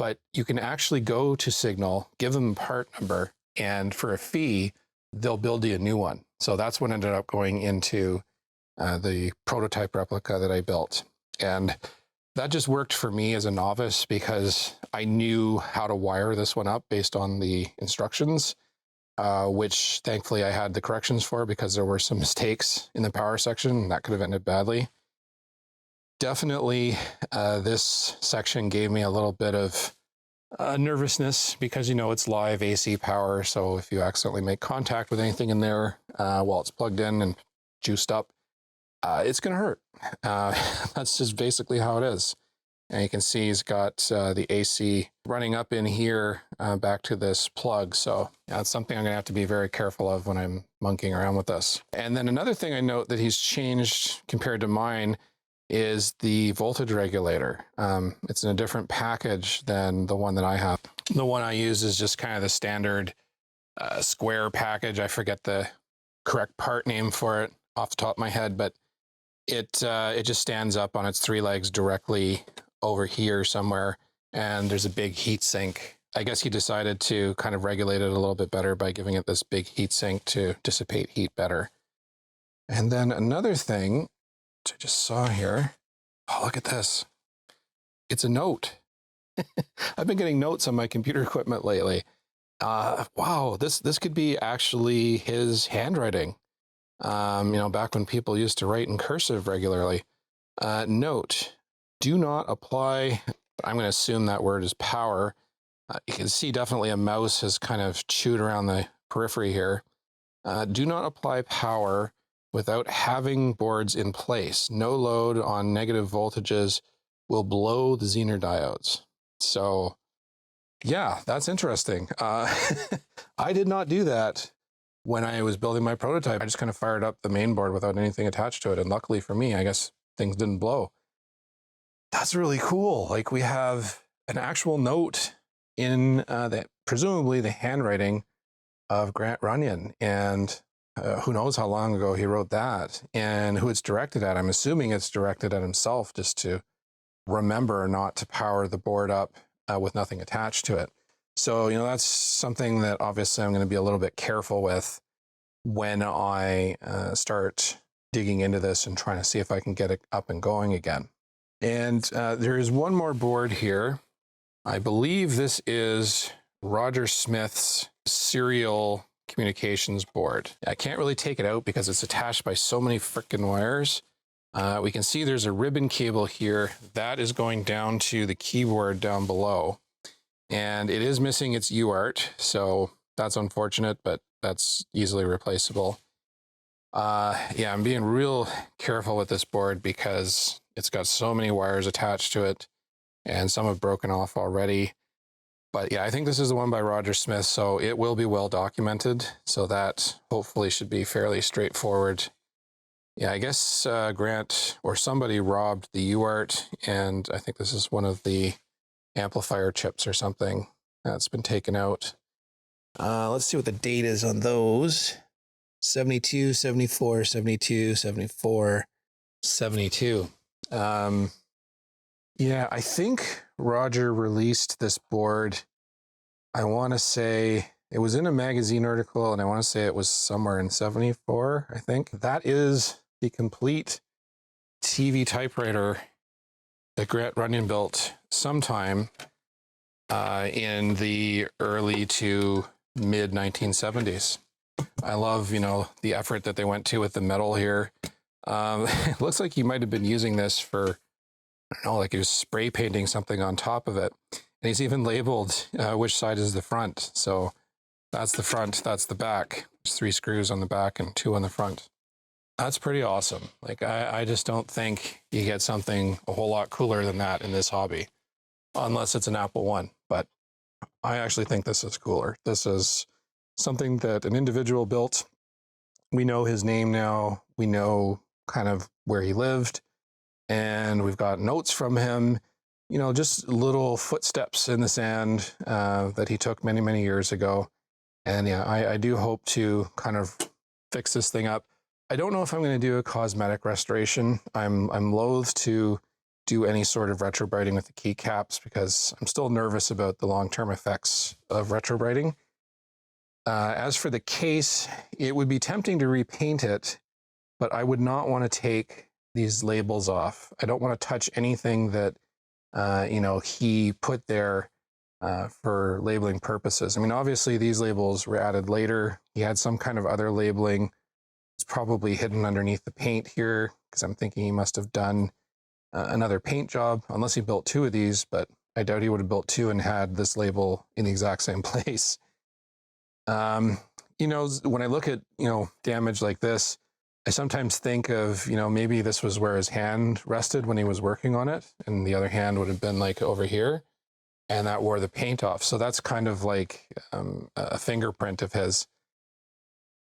Speaker 1: but you can actually go to Signal, give them a part number, and for a fee, they'll build you a new one. So that's what ended up going into the prototype replica that I built. And that just worked for me as a novice because I knew how to wire this one up based on the instructions, which thankfully I had the corrections for because there were some mistakes in the power section that could have ended badly. Definitely, this section gave me a little bit of nervousness because, you know, it's live AC power. So if you accidentally make contact with anything in there while it's plugged in and juiced up, it's going to hurt. That's just basically how it is. And you can see he's got the AC running up in here back to this plug. So that's something I'm going to have to be very careful of when I'm monkeying around with this. And then another thing I note that he's changed compared to mine is the voltage regulator. It's in a different package than the one that I have. The one I use is just kind of the standard square package. I forget the correct part name for it off the top of my head, but it just stands up on its three legs directly over here somewhere, and there's a big heat sink. I guess he decided to kind of regulate it a little bit better by giving it this big heat sink to dissipate heat better. And then another thing I just saw here. Oh, look at this. It's a note. I've been getting notes on my computer equipment lately. Wow, this could be actually his handwriting. You know, back when people used to write in cursive regularly. Note, do not apply, I'm going to assume that word is power. You can see definitely a mouse has kind of chewed around the periphery here. Do not apply power without having boards in place. No load on negative voltages will blow the Zener diodes. So yeah, that's interesting. I did not do that when I was building my prototype. I just kind of fired up the main board without anything attached to it. And luckily for me, I guess things didn't blow. That's really cool. Like, we have an actual note in presumably the handwriting of Grant Runyan. And who knows how long ago he wrote that and who it's directed at. I'm assuming it's directed at himself, just to remember not to power the board up with nothing attached to it. So, you know, that's something that obviously I'm going to be a little bit careful with when I start digging into this and trying to see if I can get it up and going again. And there is one more board here. I believe this is Roger Smith's serial communications board. I can't really take it out because it's attached by so many frickin' wires. We can see there's a ribbon cable here that is going down to the keyboard down below. And it is missing its UART, so that's unfortunate, but that's easily replaceable. Yeah, I'm being real careful with this board because it's got so many wires attached to it, and some have broken off already. But yeah, I think this is the one by Roger Smith, so it will be well documented, so that hopefully should be fairly straightforward. Yeah, I guess Grant or somebody robbed the UART, and I think this is one of the amplifier chips or something that's been taken out. Let's see what the date is on those. 72, 74, 72, 74, 72. Yeah, I think Roger released this board. I want to say it was in a magazine article, and I want to say it was somewhere in 74, I think. That is the complete TV typewriter that Grant Runyan built sometime in the early to mid 1970s. I love, you know, the effort that they went to with the metal here. It looks like he might have been using this for, I don't know, like he was spray painting something on top of it. And he's even labeled which side is the front. So that's the front, that's the back. There's 3 screws on the back and 2 on the front. That's pretty awesome. Like, I just don't think you get something a whole lot cooler than that in this hobby, unless it's an Apple One. But I actually think this is cooler. This is something that an individual built. We know his name now. We know kind of where he lived, and we've got notes from him, you know, just little footsteps in the sand that he took many, many years ago. And yeah, I do hope to kind of fix this thing up. I don't know if I'm going to do a cosmetic restoration. I'm loath to do any sort of retrowriting with the keycaps because I'm still nervous about the long-term effects of retrowriting. As for the case, it would be tempting to repaint it, but I would not want to take these labels off. I don't want to touch anything that he put there for labeling purposes. I mean, obviously these labels were added later. He had some kind of other labeling. It's probably hidden underneath the paint here because I'm thinking he must have done another paint job, unless he built two of these, but I doubt he would have built two and had this label in the exact same place. When I look at, damage like this, I sometimes think of, maybe this was where his hand rested when he was working on it, and the other hand would have been like over here, and that wore the paint off. So that's kind of like a fingerprint of his.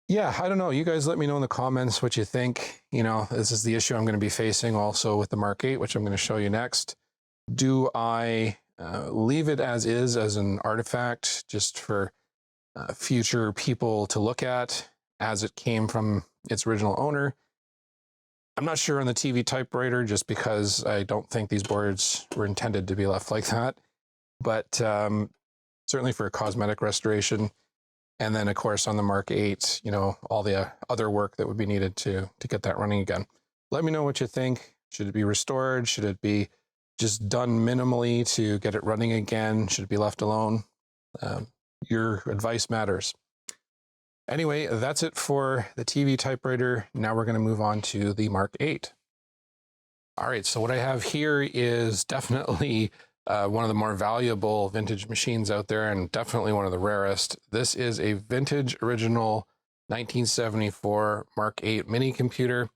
Speaker 1: Yeah, I don't know. You guys let me know in the comments what you think. This is the issue I'm going to be facing also with the Mark 8, which I'm going to show you next. Do I leave it as is, as an artifact, just for future people to look at as it came from its original owner? I'm not sure on the TV typewriter, just because I don't think these boards were intended to be left like that, but certainly for a cosmetic restoration. And then of course on the Mark 8, all the other work that would be needed to get that running again. Let me know what you think. Should it be restored? Should it be just done minimally to get it running again? Should it be left alone? Your advice matters. Anyway, that's it for the TV typewriter. Now we're going to move on to the Mark 8. All right, so what I have here is definitely one of the more valuable vintage machines out there, and definitely one of the rarest. This is a vintage original 1974 Mark 8 Minicomputer,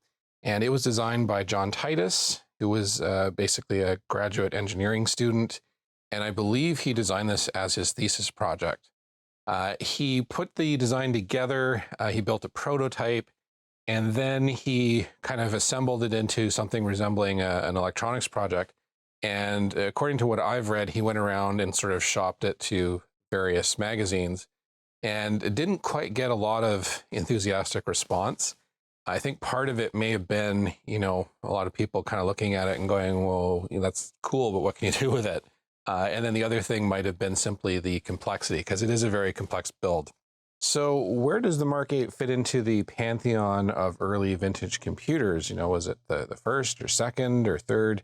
Speaker 1: and it was designed by John Titus, who was basically a graduate engineering student, and I believe he designed this as his thesis project. He put the design together, he built a prototype, and then he kind of assembled it into something resembling an electronics project. And according to what I've read, he went around and sort of shopped it to various magazines, and it didn't quite get a lot of enthusiastic response. I think part of it may have been, a lot of people kind of looking at it and going, well, that's cool, but what can you do with it? And then the other thing might have been simply the complexity, because it is a very complex build. So where does the Mark 8 fit into the pantheon of early vintage computers? Was it the first or second or third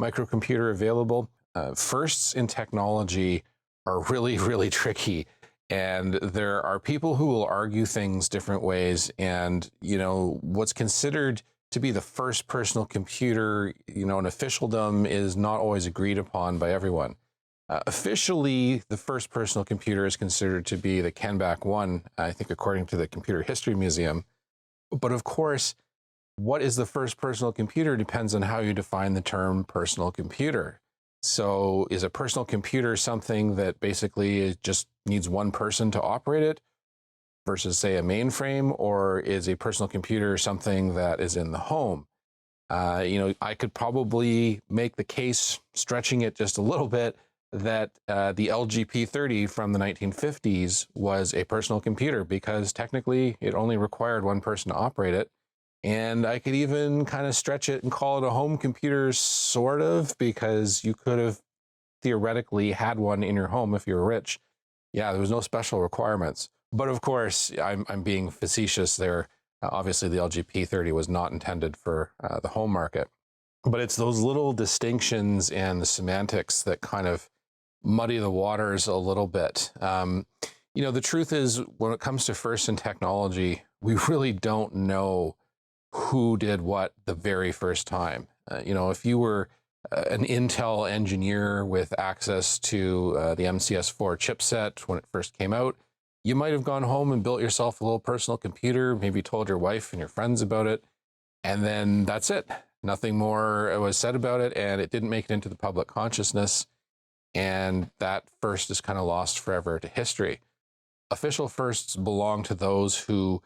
Speaker 1: microcomputer available? Firsts in technology are really, really tricky. And there are people who will argue things different ways. And, what's considered to be the first personal computer, in officialdom is not always agreed upon by everyone. Officially, the first personal computer is considered to be the Kenback 1, I think, according to the Computer History Museum. But of course, what is the first personal computer depends on how you define the term personal computer. So is a personal computer something that basically just needs one person to operate it versus, say, a mainframe, or is a personal computer something that is in the home? I could probably make the case, stretching it just a little bit, that the LG P30 from the 1950s was a personal computer, because technically it only required one person to operate it. And I could even kind of stretch it and call it a home computer, sort of, because you could have theoretically had one in your home if you were rich. Yeah, there was no special requirements. But of course, I'm being facetious there. Obviously, the LG P30 was not intended for the home market. But it's those little distinctions and the semantics that kind of muddy the waters a little bit. The truth is, when it comes to first in technology, we really don't know who did what the very first time. If you were an Intel engineer with access to the MCS4 chipset when it first came out, you might have gone home and built yourself a little personal computer, maybe told your wife and your friends about it, and then that's it. Nothing more was said about it, and it didn't make it into the public consciousness, and that first is kind of lost forever to history. Official firsts belong to those who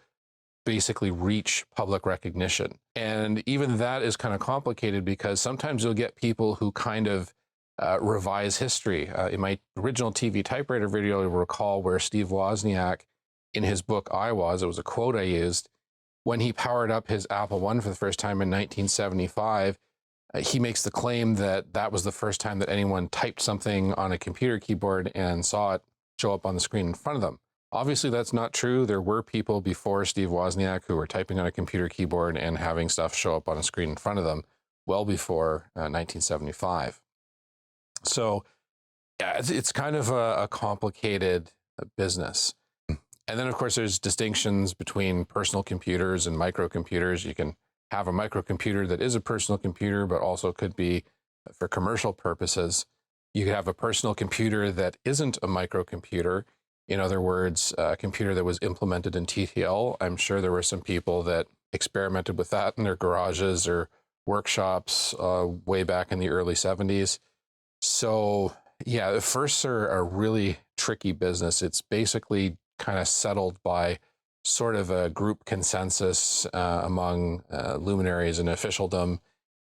Speaker 1: basically reach public recognition. And even that is kind of complicated, because sometimes you'll get people who kind of revise history. In my original TV typewriter video, you'll recall where Steve Wozniak, in his book I Was, it was a quote I used, when he powered up his Apple I for the first time in 1975, He makes the claim that that was the first time that anyone typed something on a computer keyboard and saw it show up on the screen in front of them. Obviously, that's not true. There were people before Steve Wozniak who were typing on a computer keyboard and having stuff show up on a screen in front of them well before 1975. So yeah, it's kind of a complicated business. And then, of course, there's distinctions between personal computers and microcomputers. You can have a microcomputer that is a personal computer, but also could be for commercial purposes. You could have a personal computer that isn't a microcomputer. In other words, a computer that was implemented in TTL. I'm sure there were some people that experimented with that in their garages or workshops way back in the early 70s. So yeah, the firsts are a really tricky business. It's basically kind of settled by sort of a group consensus among luminaries and officialdom.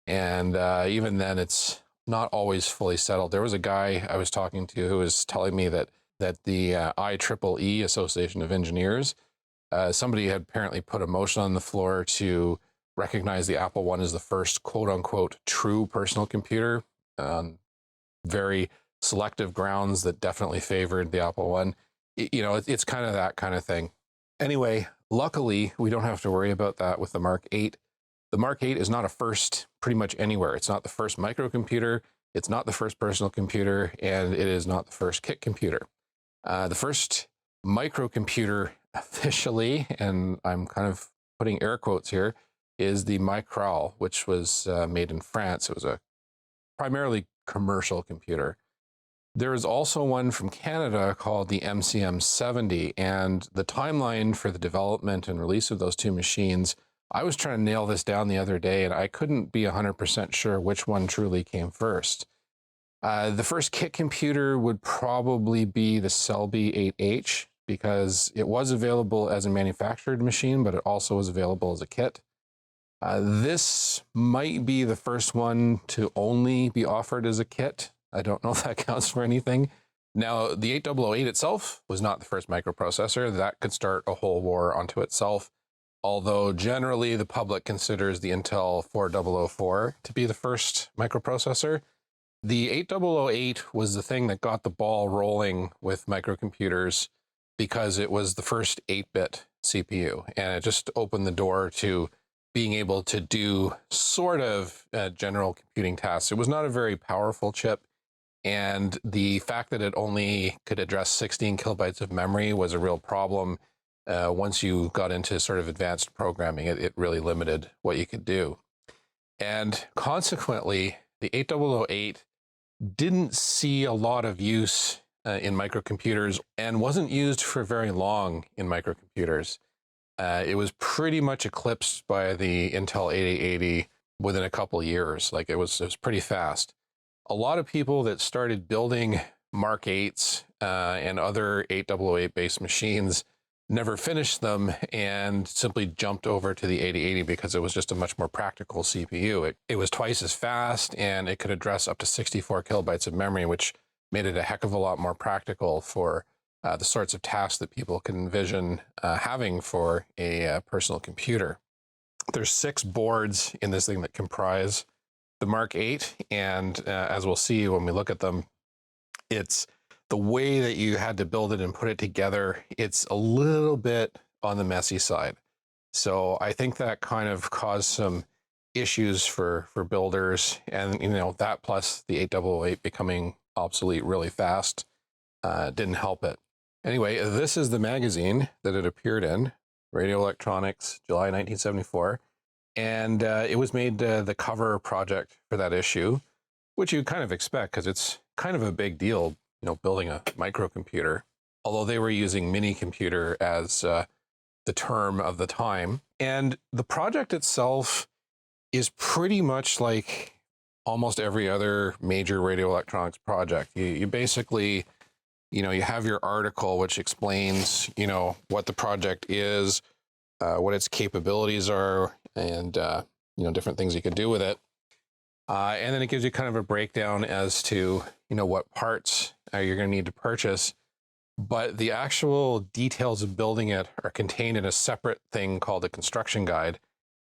Speaker 1: And even then, it's not always fully settled. There was a guy I was talking to who was telling me that the IEEE, Association of Engineers, somebody had apparently put a motion on the floor to recognize the Apple I as the first quote-unquote true personal computer on very selective grounds that definitely favored the Apple I. You know, it's kind of that kind of thing. Anyway, luckily, we don't have to worry about that with the Mark 8. The Mark 8 is not a first pretty much anywhere. It's not the first microcomputer, it's not the first personal computer, and it is not the first kit computer. The first microcomputer officially, and I'm kind of putting air quotes here, is the Micral, which was made in France. It was a primarily commercial computer. There is also one from Canada called the MCM70, and the timeline for the development and release of those two machines, I was trying to nail this down the other day, and I couldn't be 100% sure which one truly came first. The first kit computer would probably be the Selby 8H, because it was available as a manufactured machine, but it also was available as a kit. This might be the first one to only be offered as a kit. I don't know if that counts for anything. Now, the 8008 itself was not the first microprocessor. That could start a whole war onto itself, although generally the public considers the Intel 4004 to be the first microprocessor. The 8008 was the thing that got the ball rolling with microcomputers because it was the first 8-bit CPU, and it just opened the door to being able to do sort of general computing tasks. It was not a very powerful chip, and the fact that it only could address 16 kilobytes of memory was a real problem. Once you got into sort of advanced programming, it really limited what you could do. And consequently, the 8008 didn't see a lot of use in microcomputers and wasn't used for very long in microcomputers. It was pretty much eclipsed by the Intel 8080 within a couple of years. Like it was pretty fast. A lot of people that started building Mark 8s and other 8008 based machines never finished them and simply jumped over to the 8080 because it was just a much more practical CPU. It was twice as fast, and it could address up to 64 kilobytes of memory, which made it a heck of a lot more practical for the sorts of tasks that people can envision having for a personal computer. There's 6 boards in this thing that comprise the Mark 8, and as we'll see when we look at them, it's the way that you had to build it and put it together, it's a little bit on the messy side. So I think that kind of caused some issues for builders, and you know, that plus the 8008 becoming obsolete really fast didn't help it. Anyway, this is the magazine that it appeared in, Radio Electronics, July 1974. And it was made the cover project for that issue, which you kind of expect because it's kind of a big deal, you know, building a microcomputer, although they were using Minicomputer as the term of the time. And the project itself is pretty much like almost every other major radio electronics project. You basically, you know, you have your article, which explains, you know, what the project is, what its capabilities are, and you know, different things you could do with it. And then it gives you kind of a breakdown as to, you know, what parts you're going to need to purchase. But the actual details of building it are contained in a separate thing called a construction guide.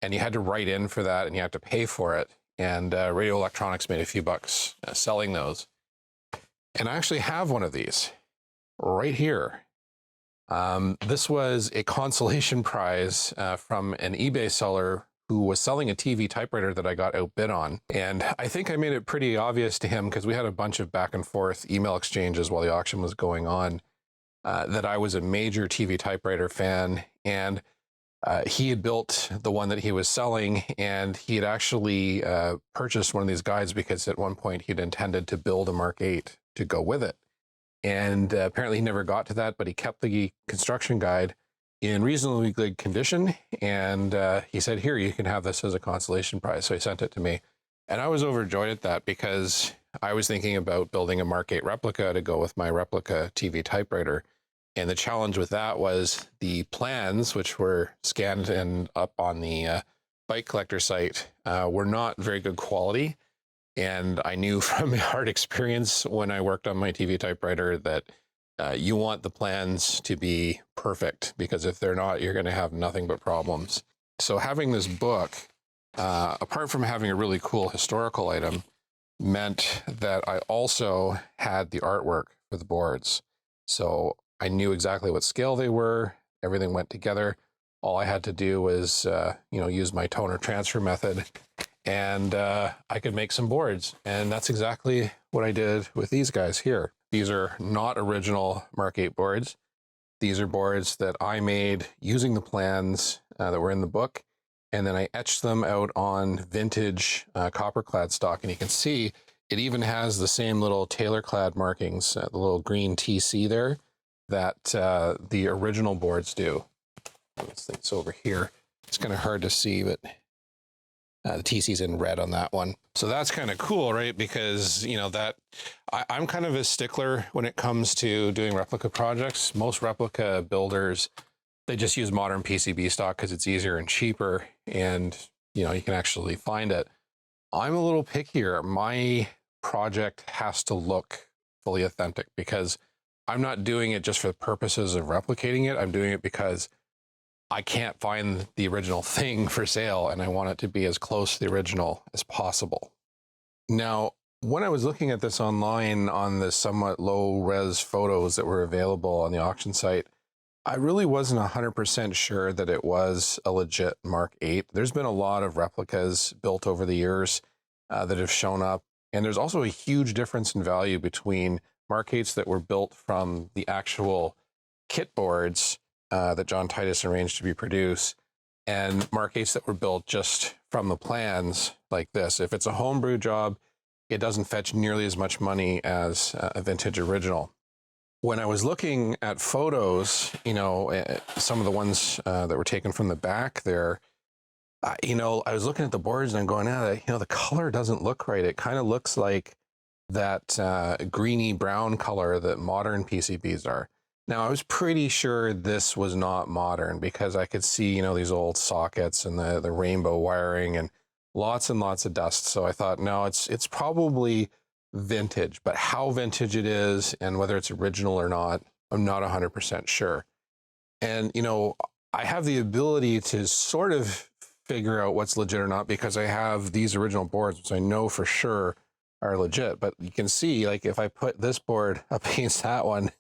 Speaker 1: And you had to write in for that, and you had to pay for it. and Radio Electronics made a few bucks selling those. And I actually have one of these right here. This was a consolation prize from an eBay seller who was selling a TV typewriter that I got outbid on. And I think I made it pretty obvious to him, because we had a bunch of back and forth email exchanges while the auction was going on, that I was a major TV typewriter fan. And he had built the one that he was selling, and he had actually purchased one of these guides because at one point he'd intended to build a Mark 8 to go with it. And apparently he never got to that, but he kept the construction guide in reasonably good condition. And he said, here, you can have this as a consolation prize. So he sent it to me. And I was overjoyed at that, because I was thinking about building a Mark 8 replica to go with my replica TV typewriter. And the challenge with that was the plans, which were scanned and up on the Bike Collector site, were not very good quality. And I knew from hard experience when I worked on my TV typewriter that you want the plans to be perfect, because if they're not, you're going to have nothing but problems. So having this book, apart from having a really cool historical item, meant that I also had the artwork for the boards. So I knew exactly what scale they were. Everything went together. All I had to do was, use my toner transfer method, and I could make some boards. And that's exactly what I did with these guys here. These are not original Mark 8 boards. These are boards that I made using the plans that were in the book. And then I etched them out on vintage copper clad stock. And you can see it even has the same little tailor clad markings, the little green TC there, that the original boards do. This thing's over here. It's kind of hard to see, but the TC's in red on that one. So that's kind of cool, right? Because, I'm kind of a stickler when it comes to doing replica projects. Most replica builders, they just use modern PCB stock because it's easier and cheaper, and, you can actually find it. I'm a little pickier. My project has to look fully authentic, because I'm not doing it just for the purposes of replicating it. I'm doing it because I can't find the original thing for sale, and I want it to be as close to the original as possible. Now, when I was looking at this online on the somewhat low-res photos that were available on the auction site, I really wasn't 100% sure that it was a legit Mark 8. There's been a lot of replicas built over the years that have shown up, and there's also a huge difference in value between Mark 8s that were built from the actual kit boards that John Titus arranged to be produced, and Mark 8s that were built just from the plans like this. If it's a homebrew job, it doesn't fetch nearly as much money as a vintage original. When I was looking at photos, some of the ones that were taken from the back there, I was looking at the boards and I'm going, the color doesn't look right. It kind of looks like that greeny brown color that modern PCBs are. Now, I was pretty sure this was not modern, because I could see, these old sockets and the rainbow wiring and lots of dust. So I thought, no, it's probably vintage, but how vintage it is and whether it's original or not, I'm not 100% sure. And, I have the ability to sort of figure out what's legit or not, because I have these original boards, which I know for sure are legit. But you can see, like, if I put this board up against that one,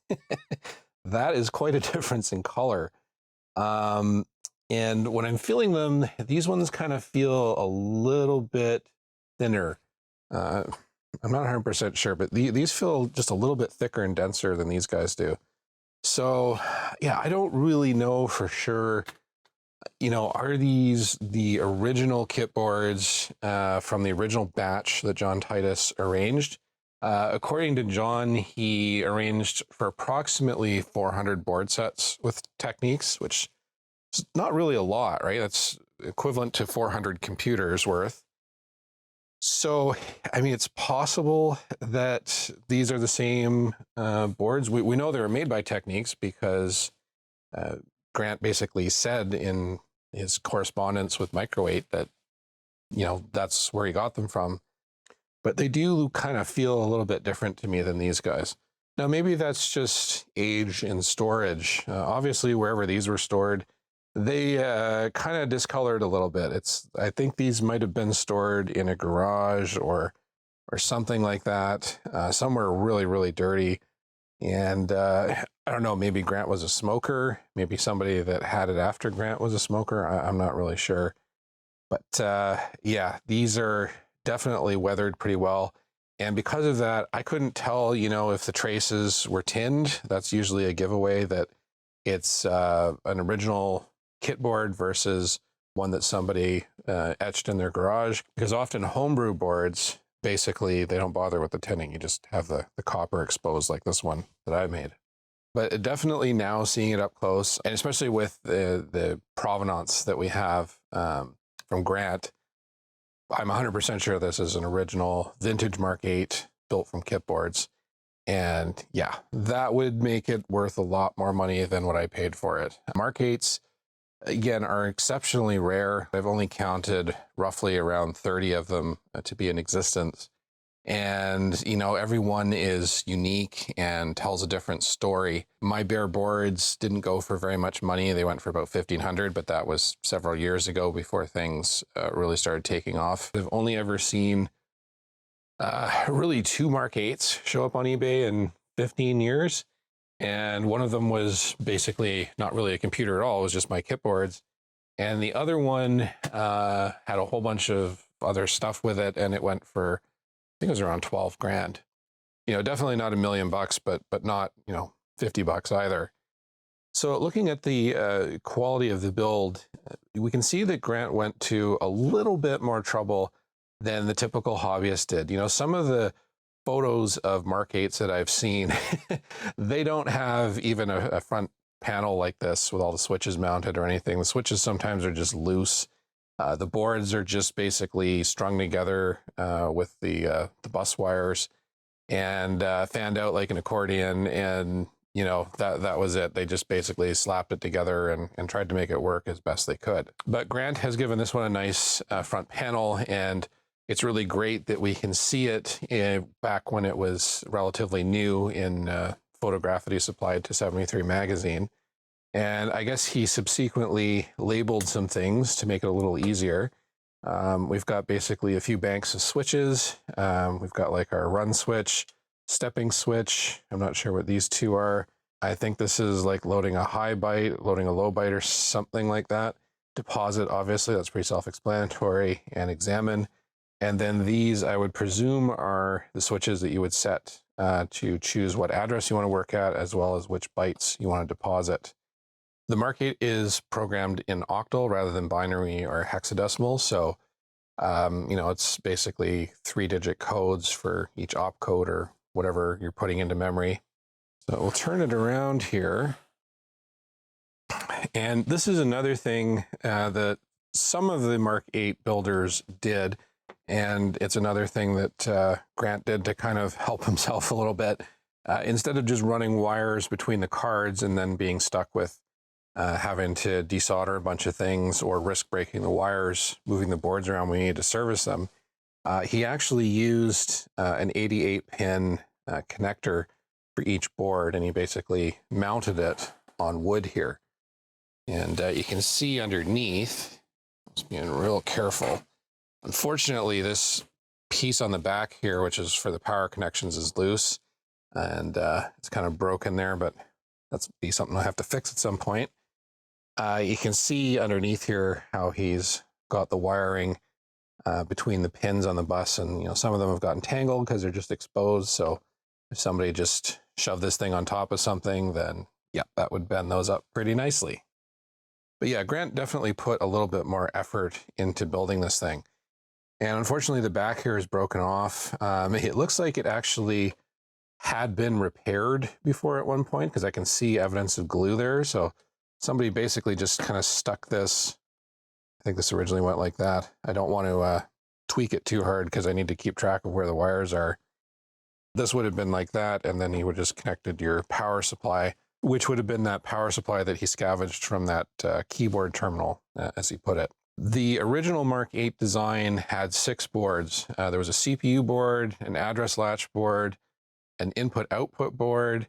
Speaker 1: that is quite a difference in color. And when I'm feeling them, these ones kind of feel a little bit thinner. I'm not 100% sure, but these feel just a little bit thicker and denser than these guys do. So, yeah, I don't really know for sure. Are these the original kit boards from the original batch that John Titus arranged? According to John, he arranged for approximately 400 board sets with techniques, which is not really a lot, right? That's equivalent to 400 computers worth. So, it's possible that these are the same boards. We know they were made by Techniques, because Grant basically said in his correspondence with Micro8 that, that's where he got them from. But they do kind of feel a little bit different to me than these guys. Now, maybe that's just age and storage. Obviously, wherever these were stored, They kind of discolored a little bit. I think these might have been stored in a garage or something like that, somewhere really, really dirty. And I don't know, maybe Grant was a smoker. Maybe somebody that had it after Grant was a smoker. I'm not really sure. But yeah, these are definitely weathered pretty well. And because of that, I couldn't tell, if the traces were tinned. That's usually a giveaway that it's an original kit board versus one that somebody etched in their garage. Because often homebrew boards, basically, they don't bother with the tinning. You just have the copper exposed like this one that I made. But definitely now seeing it up close, and especially with the provenance that we have from Grant, I'm 100% sure this is an original vintage Mark 8 built from kit boards. And yeah, that would make it worth a lot more money than what I paid for it. Mark 8s, again, are exceptionally rare. I've only counted roughly around 30 of them to be in existence. And, every one is unique and tells a different story. My bare boards didn't go for very much money. They went for about $1,500, but that was several years ago before things really started taking off. I've only ever seen really 2 Mark 8s show up on eBay in 15 years. And one of them was basically not really a computer at all. It was just my kit boards. And the other one had a whole bunch of other stuff with it, and it went for, I think it was around 12 grand. Definitely not $1 million, but not, $50 either. So looking at the quality of the build, we can see that Grant went to a little bit more trouble than the typical hobbyist did. Some of the photos of Mark 8s that I've seen, they don't have even a front panel like this with all the switches mounted or anything. The switches sometimes are just loose. The boards are just basically strung together with the bus wires and fanned out like an accordion, and that was it. They just basically slapped it together and tried to make it work as best they could. But Grant has given this one a nice front panel, and it's really great that we can see it back when it was relatively new in Photographity supplied to 73 magazine. And I guess he subsequently labeled some things to make it a little easier. We've got basically a few banks of switches. We've got like our run switch, stepping switch. I'm not sure what these two are. I think this is like loading a high byte, loading a low byte, or something like that. Deposit, obviously, that's pretty self-explanatory, and examine. And then these, I would presume, are the switches that you would set to choose what address you want to work at, as well as which bytes you want to deposit. The Mark 8 is programmed in octal rather than binary or hexadecimal. So, it's basically 3-digit codes for each opcode or whatever you're putting into memory. So we'll turn it around here. And this is another thing that some of the Mark 8 builders did. And it's another thing that Grant did to kind of help himself a little bit. Instead of just running wires between the cards and then being stuck with having to desolder a bunch of things or risk breaking the wires, moving the boards around when we need to service them, he actually used an 88-pin connector for each board, and he basically mounted it on wood here. And you can see underneath, just being real careful. Unfortunately, this piece on the back here, which is for the power connections, is loose, and it's kind of broken there, but that's be something I'll have to fix at some point. You can see underneath here how he's got the wiring between the pins on the bus, and some of them have gotten tangled because they're just exposed. So if somebody just shoved this thing on top of something, then yeah, that would bend those up pretty nicely. But yeah, Grant definitely put a little bit more effort into building this thing. And unfortunately, the back here is broken off. It looks like it actually had been repaired before at one point, because I can see evidence of glue there. So somebody basically just kind of stuck this. I think this originally went like that. I don't want to tweak it too hard because I need to keep track of where the wires are. This would have been like that, and then he would just connected your power supply, which would have been that power supply that he scavenged from that keyboard terminal, as he put it. The original Mark 8 design had 6 boards. There was a CPU board, an address latch board, an input-output board,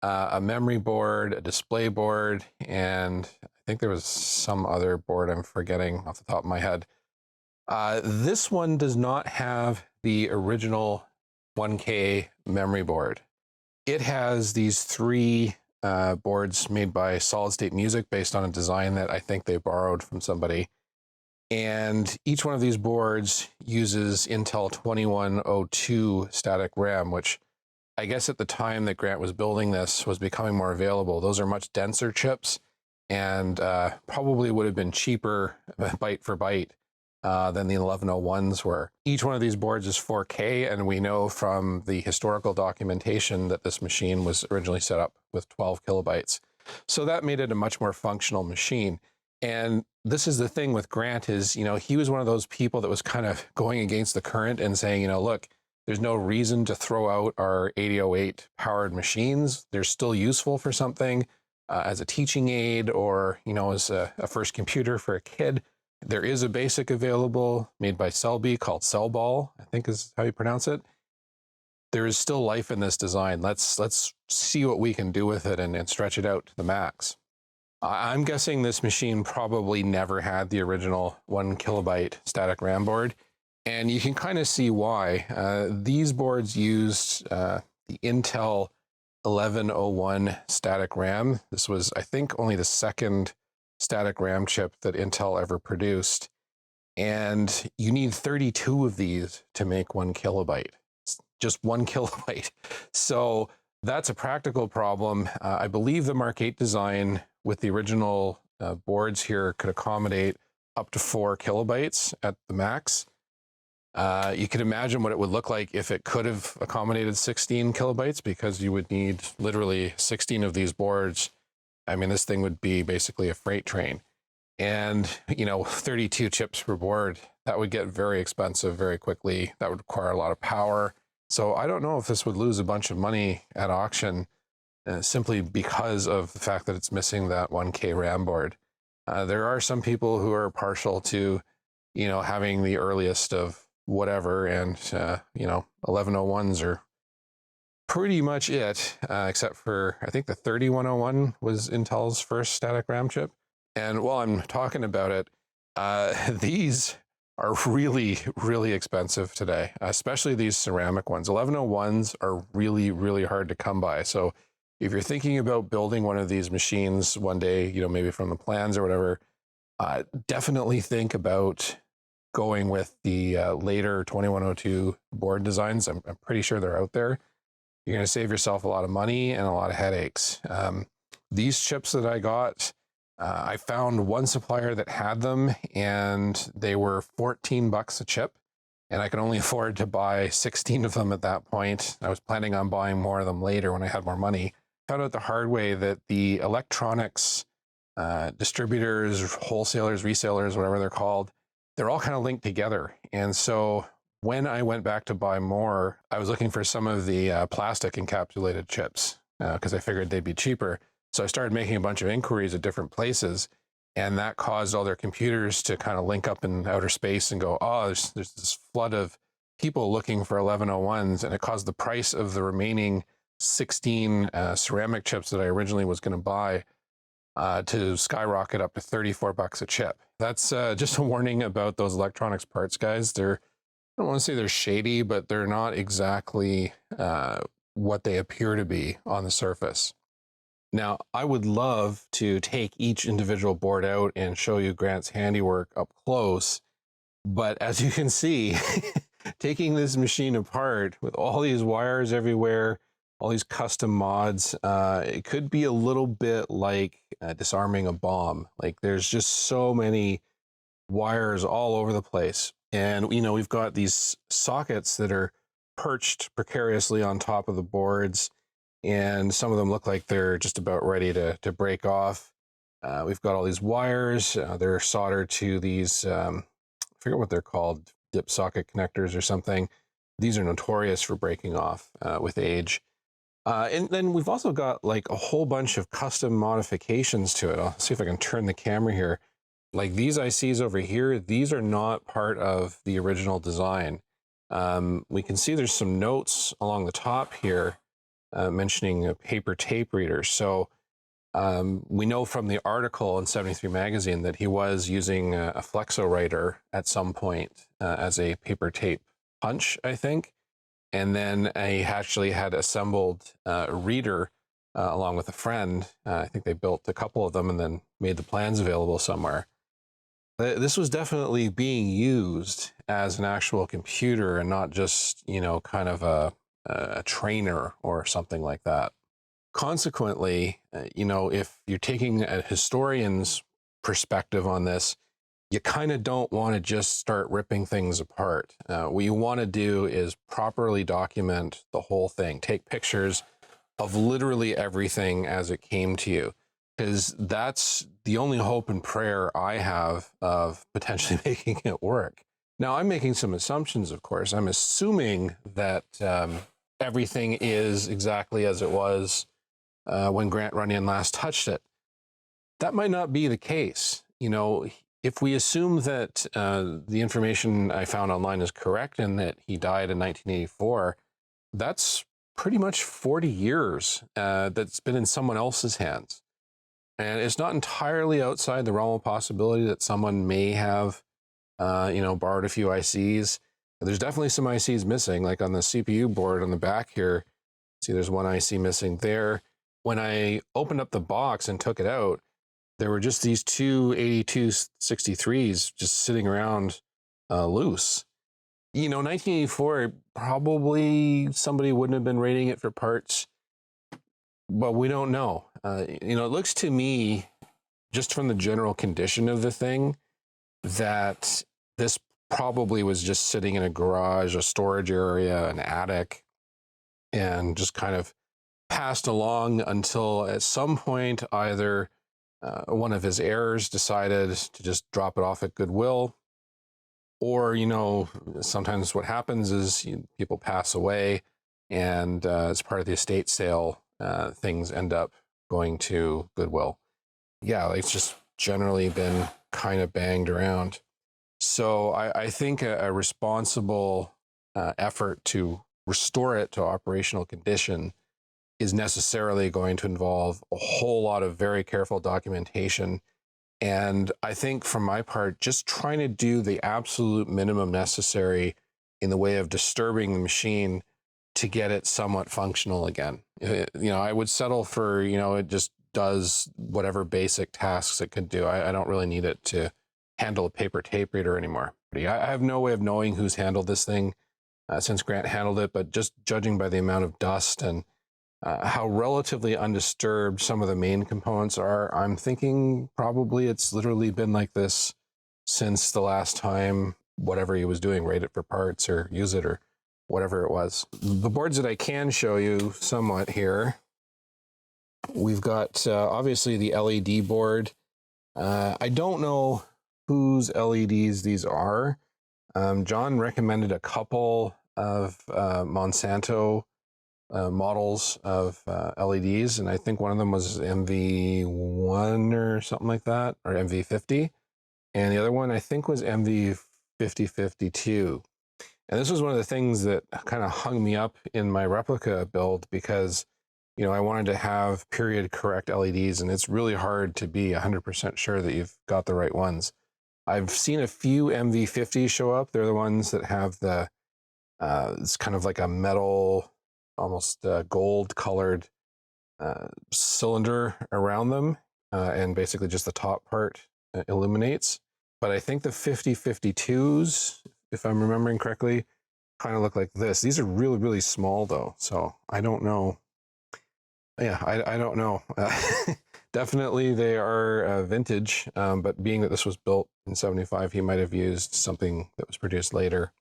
Speaker 1: a memory board, a display board, and I think there was some other board I'm forgetting off the top of my head. This one does not have the original 1K memory board. It has these three boards made by Solid State Music based on a design that I think they borrowed from somebody. And each one of these boards uses Intel 2102 static RAM, which I guess at the time that Grant was building this was becoming more available. Those are much denser chips and probably would have been cheaper byte for byte than the 1101s were. Each one of these boards is 4K, and we know from the historical documentation that this machine was originally set up with 12 kilobytes. So that made it a much more functional machine. And this is the thing with Grant is, you know, he was one of those people that was kind of going against the current and saying, you know, look, there's no reason to throw out our 8008 powered machines. They're still useful for something as a teaching aid or, you know, as a first computer for a kid. There is a basic available made by Selby called Cellball, I think is how you pronounce it. There is still life in this design. Let's see what we can do with it and stretch it out to the max. I'm guessing this machine probably never had the original 1 kilobyte static RAM board, and you can kind of see why. These boards used the Intel 1101 static RAM. This was, I think, only the second static RAM chip that Intel ever produced, and you need 32 of these to make 1 kilobyte. It's just 1 kilobyte. So that's a practical problem. I believe the Mark 8 design with the original boards here could accommodate up to 4 kilobytes at the max. You can imagine what it would look like if it could have accommodated 16 kilobytes, because you would need literally 16 of these boards. I mean, this thing would be basically a freight train. And, you know, 32 chips per board, that would get very expensive very quickly. That would require a lot of power. So I don't know if this would lose a bunch of money at auction simply because of the fact that it's missing that 1K RAM board. There are some people who are partial to, you know, having the earliest of whatever, and, you know, 1101s are pretty much it, except for, I think the 3101 was Intel's first static RAM chip. And while I'm talking about it, these are really, really expensive today, especially these ceramic ones. 1101s are really, really hard to come by. So if you're thinking about building one of these machines one day, you know, maybe from the plans or whatever, definitely think about going with the later 2102 board designs. I'm pretty sure they're out there. You're going to save yourself a lot of money and a lot of headaches. These chips that I got, I found one supplier that had them, and they were 14 bucks a chip, and I could only afford to buy 16 of them at that point. I was planning on buying more of them later when I had more money. Found out the hard way that the electronics distributors, wholesalers, resellers, whatever they're called, they're all kind of linked together. And so when I went back to buy more, I was looking for some of the plastic encapsulated chips because I figured they'd be cheaper. So I started making a bunch of inquiries at different places, and that caused all their computers to kind of link up in outer space and go, oh, there's this flood of people looking for 1101s, and it caused the price of the remaining 16 ceramic chips that I originally was going to buy to skyrocket up to 34 bucks a chip. That's just a warning about those electronics parts, guys. I don't want to say they're shady, but they're not exactly what they appear to be on the surface. Now, I would love to take each individual board out and show you Grant's handiwork up close, but as you can see, taking this machine apart with all these wires everywhere, all these custom mods, it could be a little bit like disarming a bomb. Like, there's just so many wires all over the place. And, you know, we've got these sockets that are perched precariously on top of the boards, and some of them look like they're just about ready to break off. We've got all these wires. They're soldered to these, I forget what they're called, dip socket connectors or something. These are notorious for breaking off with age. And then we've also got like a whole bunch of custom modifications to it. I'll see if I can turn the camera here. Like these ICs over here, these are not part of the original design. We can see there's some notes along the top here mentioning a paper tape reader. So we know from the article in 73 magazine that he was using a Flexo writer at some point as a paper tape punch, I think. And then he actually had assembled a reader along with a friend. I think they built a couple of them and then made the plans available somewhere. This was definitely being used as an actual computer and not just, you know, kind of a trainer or something like that. Consequently, you know, if you're taking a historian's perspective on this, you kind of don't want to just start ripping things apart. What you want to do is properly document the whole thing. Take pictures of literally everything as it came to you, because that's the only hope and prayer I have of potentially making it work. Now, I'm making some assumptions, of course. I'm assuming that everything is exactly as it was when Grant Runyan last touched it. That might not be the case. You know, if we assume that the information I found online is correct and that he died in 1984, that's pretty much 40 years that's been in someone else's hands. And it's not entirely outside the realm of possibility that someone may have, you know, borrowed a few ICs. There's definitely some ICs missing, like on the CPU board on the back here. See, there's one IC missing there. When I opened up the box and took it out, there were just these two 8263s just sitting around loose. You know, 1984, probably somebody wouldn't have been rating it for parts, but we don't know. You know, it looks to me, just from the general condition of the thing, that this probably was just sitting in a garage, a storage area, an attic, and just kind of passed along until at some point either one of his heirs decided to just drop it off at Goodwill, or, you know, sometimes what happens is people pass away and as part of the estate sale, things end up going to Goodwill. Yeah, it's just generally been kind of banged around. So I think a responsible effort to restore it to operational condition is necessarily going to involve a whole lot of very careful documentation. And I think from my part, just trying to do the absolute minimum necessary in the way of disturbing the machine to get it somewhat functional again. You know, I would settle for, you know, it just does whatever basic tasks it could do. I don't really need it to handle a paper tape reader anymore. I have no way of knowing who's handled this thing since Grant handled it, but just judging by the amount of dust and how relatively undisturbed some of the main components are, I'm thinking probably it's literally been like this since the last time whatever he was doing, rate it for parts or use it or whatever it was. The boards that I can show you somewhat here, we've got obviously the LED board. I don't know whose LEDs these are. John recommended a couple of Monsanto models of LEDs, and I think one of them was MV1 or something like that, or MV50, and the other one I think was MV5052. And this was one of the things that kind of hung me up in my replica build, because, you know, I wanted to have period correct LEDs, and it's really hard to be 100% sure that you've got the right ones. I've seen a few MV50s show up. They're the ones that have the it's kind of like a metal, almost gold colored cylinder around them, and basically just the top part illuminates. But I think the 5052s, if I'm remembering correctly, kind of look like this. These are really, really small though, so I don't know. Yeah, I don't know. Definitely they are vintage, but being that this was built in 75, he might have used something that was produced later.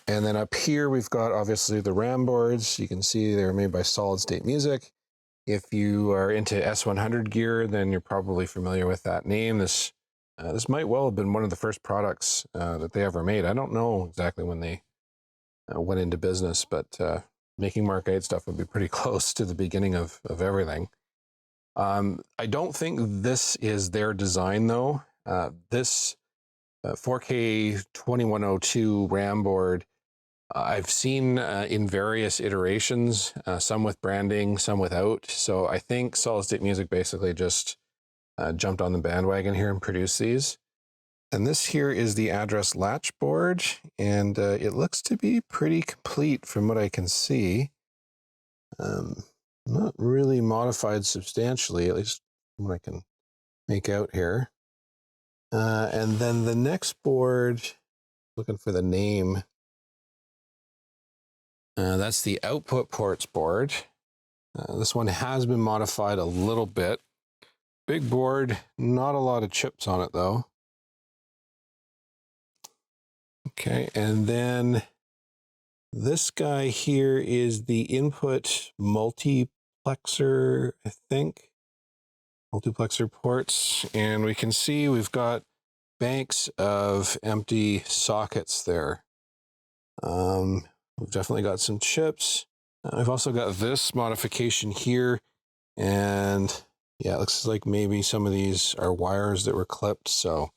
Speaker 1: And then up here, we've got obviously the RAM boards. You can see they're made by Solid State Music. If you are into S100 gear, then you're probably familiar with that name. This might well have been one of the first products that they ever made. I don't know exactly when they went into business, but making Mark 8 stuff would be pretty close to the beginning of everything. I don't think this is their design though. This 4K 2102 RAM board I've seen in various iterations, some with branding, some without. So I think Solid State Music basically just jumped on the bandwagon here and produced these. And this here is the address latch board, and it looks to be pretty complete from what I can see. Not really modified substantially, at least from what I can make out here. And then the next board, looking for the name, that's the output ports board. This one has been modified a little bit. Big board, not a lot of chips on it though. Okay, and then this guy here is the input multiplexer, I think. Multiplexer ports, and we can see we've got banks of empty sockets there. We've definitely got some chips. I've also got this modification here, and yeah, it looks like maybe some of these are wires that were clipped, so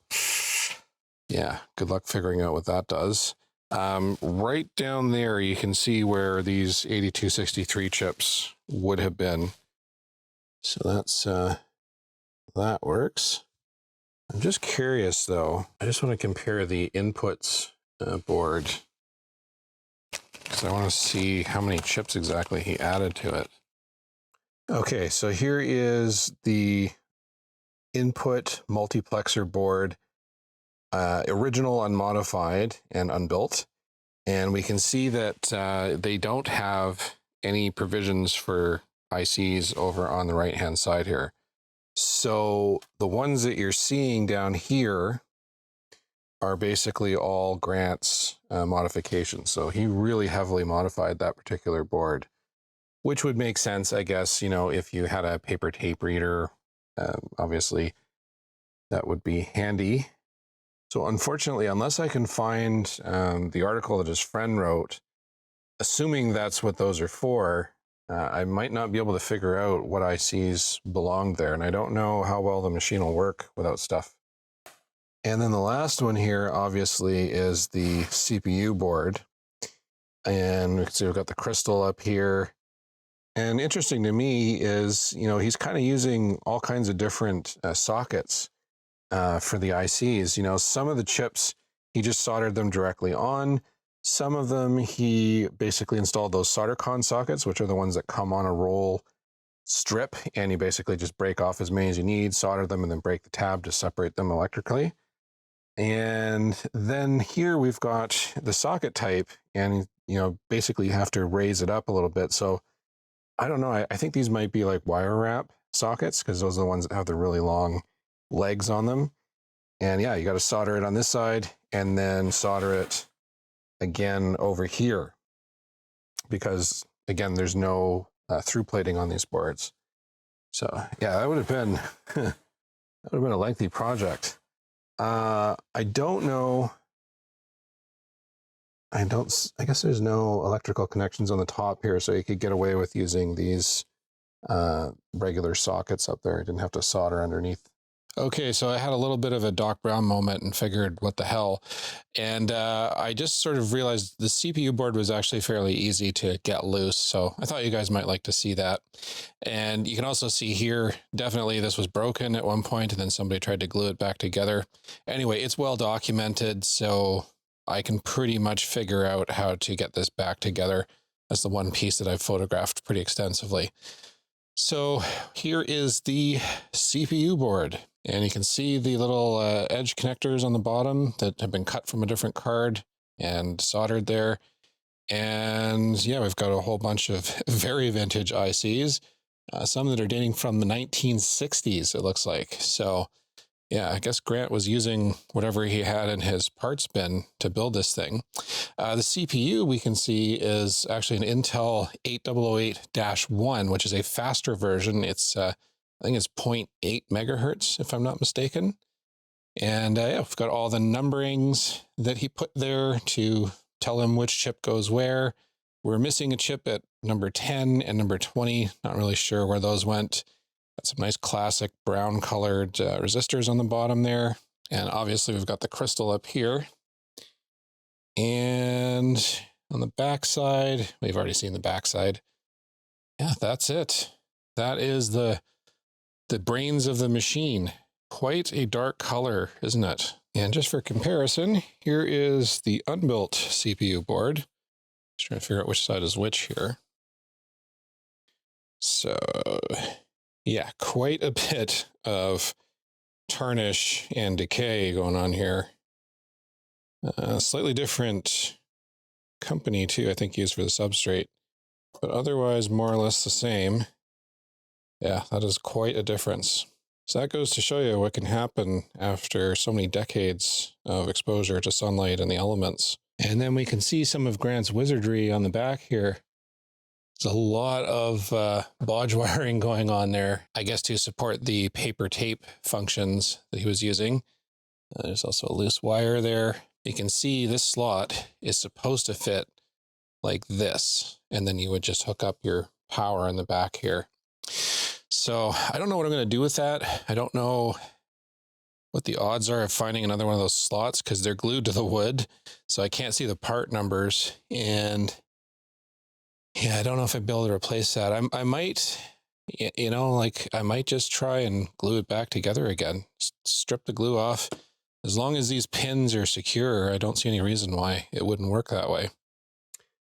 Speaker 1: yeah, good luck figuring out what that does. Right down there, you can see where these 8263 chips would have been. So that's, that works. I'm just curious though. I just want to compare the inputs board, because I want to see how many chips exactly he added to it. Okay, so here is the input multiplexer board. Original, unmodified, and unbuilt. And we can see that they don't have any provisions for ICs over on the right-hand side here. So the ones that you're seeing down here are basically all Grant's modifications. So he really heavily modified that particular board, which would make sense, I guess, you know, if you had a paper tape reader, obviously that would be handy. So unfortunately, unless I can find the article that his friend wrote, assuming that's what those are for, I might not be able to figure out what ICs belong there. And I don't know how well the machine will work without stuff. And then the last one here, obviously, is the CPU board. And we can see we've got the crystal up here. And interesting to me is, you know, he's kind of using all kinds of different sockets for the ICs. You know, some of the chips, he just soldered them directly on. Some of them, he basically installed those solder con sockets, which are the ones that come on a roll strip, and you basically just break off as many as you need, solder them, and then break the tab to separate them electrically. And then here we've got the socket type, and, you know, basically you have to raise it up a little bit. So I don't know, I think these might be like wire wrap sockets, because those are the ones that have the really long legs on them. And yeah, you got to solder it on this side and then solder it again over here, because again, there's no through plating on these boards. So yeah, that would have been that would have been a lengthy project. I don't know. I guess there's no electrical connections on the top here, so you could get away with using these regular sockets up there. I didn't have to solder underneath. Okay, so I had a little bit of a Doc Brown moment and figured, what the hell? And I just sort of realized the CPU board was actually fairly easy to get loose, so I thought you guys might like to see that. And you can also see here, definitely this was broken at one point, and then somebody tried to glue it back together. Anyway, it's well documented, so I can pretty much figure out how to get this back together. That's the one piece that I've photographed pretty extensively. So here is the CPU board, and you can see the little edge connectors on the bottom that have been cut from a different card and soldered there. And yeah, we've got a whole bunch of very vintage ICs, some that are dating from the 1960s, it looks like. So yeah, I guess Grant was using whatever he had in his parts bin to build this thing. The CPU we can see is actually an Intel 8008-1, which is a faster version. It's, I think it's 0.8 megahertz, if I'm not mistaken. And yeah, we've got all the numberings that he put there to tell him which chip goes where. We're missing a chip at number 10 and number 20. Not really sure where those went. Got some nice classic brown colored resistors on the bottom there. And obviously we've got the crystal up here. And on the back side. We've already seen the back side. Yeah, that's it. That is the brains of the machine. Quite a dark color, isn't it? And just for comparison, here is the unbuilt CPU board. Just trying to figure out which side is which here. So, yeah, quite a bit of tarnish and decay going on here. Slightly different company too, I think, used for the substrate, but otherwise more or less the same. Yeah, that is quite a difference. So that goes to show you what can happen after so many decades of exposure to sunlight and the elements. And then we can see some of Grant's wizardry on the back here. There's a lot of bodge wiring going on there, I guess to support the paper tape functions that he was using. There's also a loose wire there. You can see this slot is supposed to fit like this, and then you would just hook up your power in the back here. So I don't know what I'm going to do with that. I don't know what the odds are of finding another one of those slots because they're glued to the wood, so I can't see the part numbers. And yeah, I don't know if I'd be able to replace that. I might, you know, like I might just try and glue it back together again. Strip the glue off. As long as these pins are secure, I don't see any reason why it wouldn't work that way.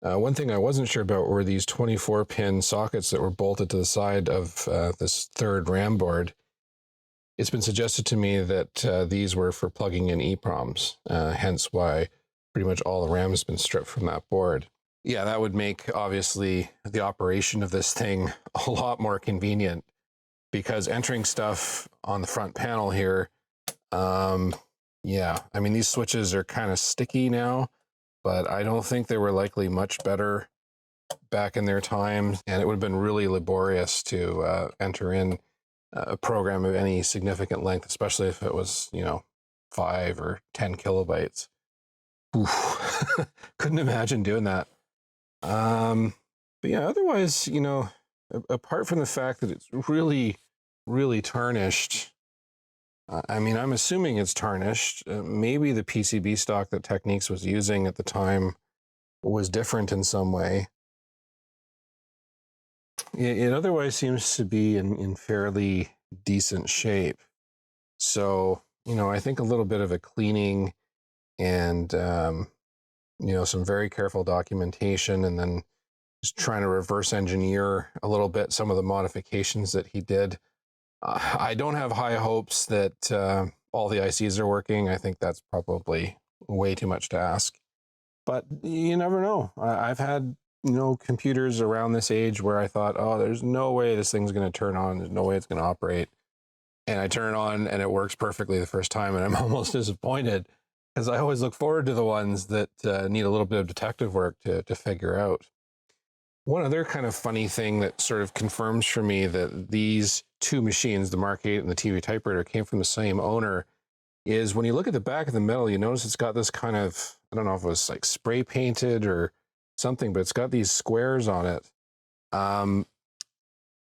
Speaker 1: One thing I wasn't sure about were these 24-pin sockets that were bolted to the side of this third RAM board. It's been suggested to me that these were for plugging in EEPROMs, hence why pretty much all the RAM has been stripped from that board. Yeah, that would make, obviously, the operation of this thing a lot more convenient because entering stuff on the front panel here, yeah, I mean, these switches are kind of sticky now, but I don't think they were likely much better back in their time, and it would have been really laborious to enter in a program of any significant length, especially if it was, you know, 5 or 10 kilobytes. Oof. Couldn't imagine doing that. But yeah, otherwise, you know, apart from the fact that it's really, really tarnished, I mean, I'm assuming it's tarnished. Maybe the PCB stock that Technics was using at the time was different in some way. It otherwise seems to be in fairly decent shape. So, you know, I think a little bit of a cleaning and, you know, some very careful documentation, and then just trying to reverse engineer a little bit some of the modifications that he did. I don't have high hopes that all the ICs are working. I think that's probably way too much to ask. But you never know. I've had, you know, computers around this age where I thought, oh, there's no way this thing's going to turn on. There's no way it's going to operate. And I turn it on and it works perfectly the first time, and I'm almost disappointed because I always look forward to the ones that need a little bit of detective work to figure out. One other kind of funny thing that sort of confirms for me that these two machines, the Mark 8 and the TV Typewriter, came from the same owner is when you look at the back of the metal, you notice it's got this kind of, I don't know if it was like spray painted or something, but it's got these squares on it.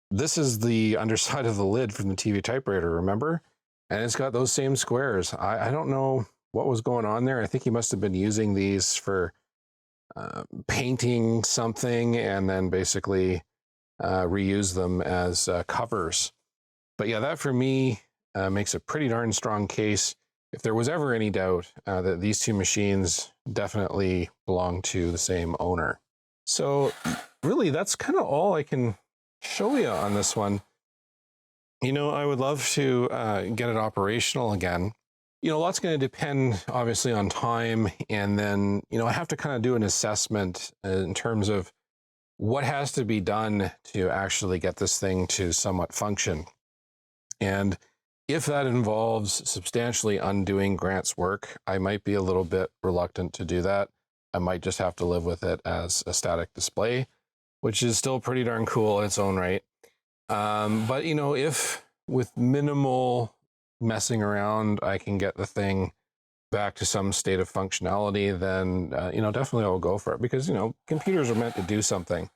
Speaker 1: This is the underside of the lid from the TV Typewriter, remember? And it's got those same squares. I don't know what was going on there. I think he must have been using these for painting something and then basically reuse them as covers. But yeah, that for me makes a pretty darn strong case. If there was ever any doubt that these two machines definitely belong to the same owner. So really, that's kind of all I can show you on this one. You know, I would love to get it operational again. You know, a lot's going to depend, obviously, on time. And then, you know, I have to kind of do an assessment in terms of what has to be done to actually get this thing to somewhat function. And if that involves substantially undoing Grant's work, I might be a little bit reluctant to do that. I might just have to live with it as a static display, which is still pretty darn cool in its own right. But, you know, if with minimal messing around, I can get the thing back to some state of functionality, then, you know, definitely I'll go for it because, you know, computers are meant to do something.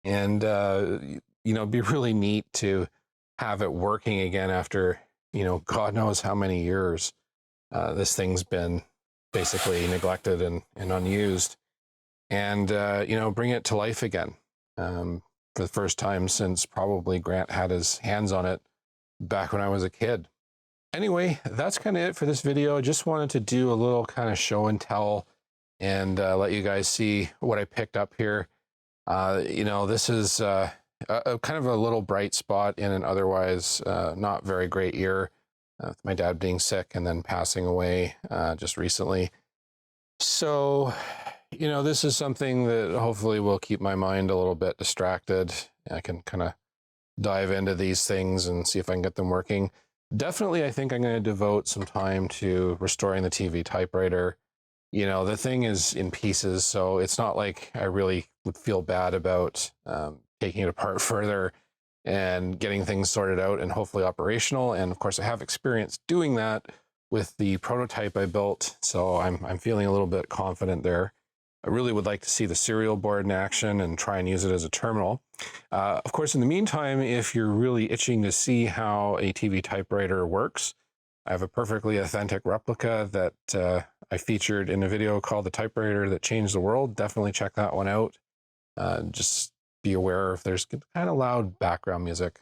Speaker 1: And, you know, it'd be really neat to have it working again after, you know, God knows how many years this thing's been basically neglected and unused. and you know, bring it to life again for the first time since probably Grant had his hands on it back when I was a kid. Anyway, that's kind of it for this video. I just wanted to do a little kind of show and tell and let you guys see what I picked up here. You know, this is a kind of a little bright spot in an otherwise not very great year, with my dad being sick and then passing away just recently. So, you know, this is something that hopefully will keep my mind a little bit distracted. I can kind of dive into these things and see if I can get them working. Definitely, I think I'm going to devote some time to restoring the TV typewriter. You know, the thing is in pieces, so it's not like I really would feel bad about taking it apart further and getting things sorted out and hopefully operational. And of course, I have experience doing that with the prototype I built, so I'm feeling a little bit confident there. I really would like to see the serial board in action and try and use it as a terminal. Of course, in the meantime, if you're really itching to see how a TV typewriter works, I have a perfectly authentic replica that I featured in a video called The Typewriter That Changed the World. Definitely check that one out. Just be aware if there's kind of loud background music,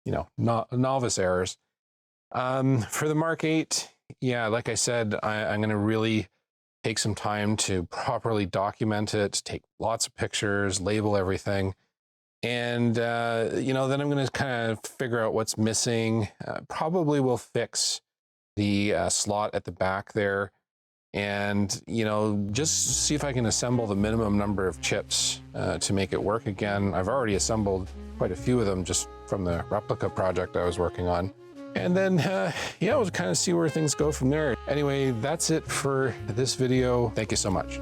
Speaker 1: you know, not novice errors. For the Mark 8, yeah, like I said, I'm going to really take some time to properly document it, take lots of pictures, label everything. And, you know, then I'm going to kind of figure out what's missing. Probably will fix the slot at the back there. And, you know, just see if I can assemble the minimum number of chips to make it work again. I've already assembled quite a few of them just from the replica project I was working on. And then, yeah, we'll kind of see where things go from there. Anyway, that's it for this video. Thank you so much.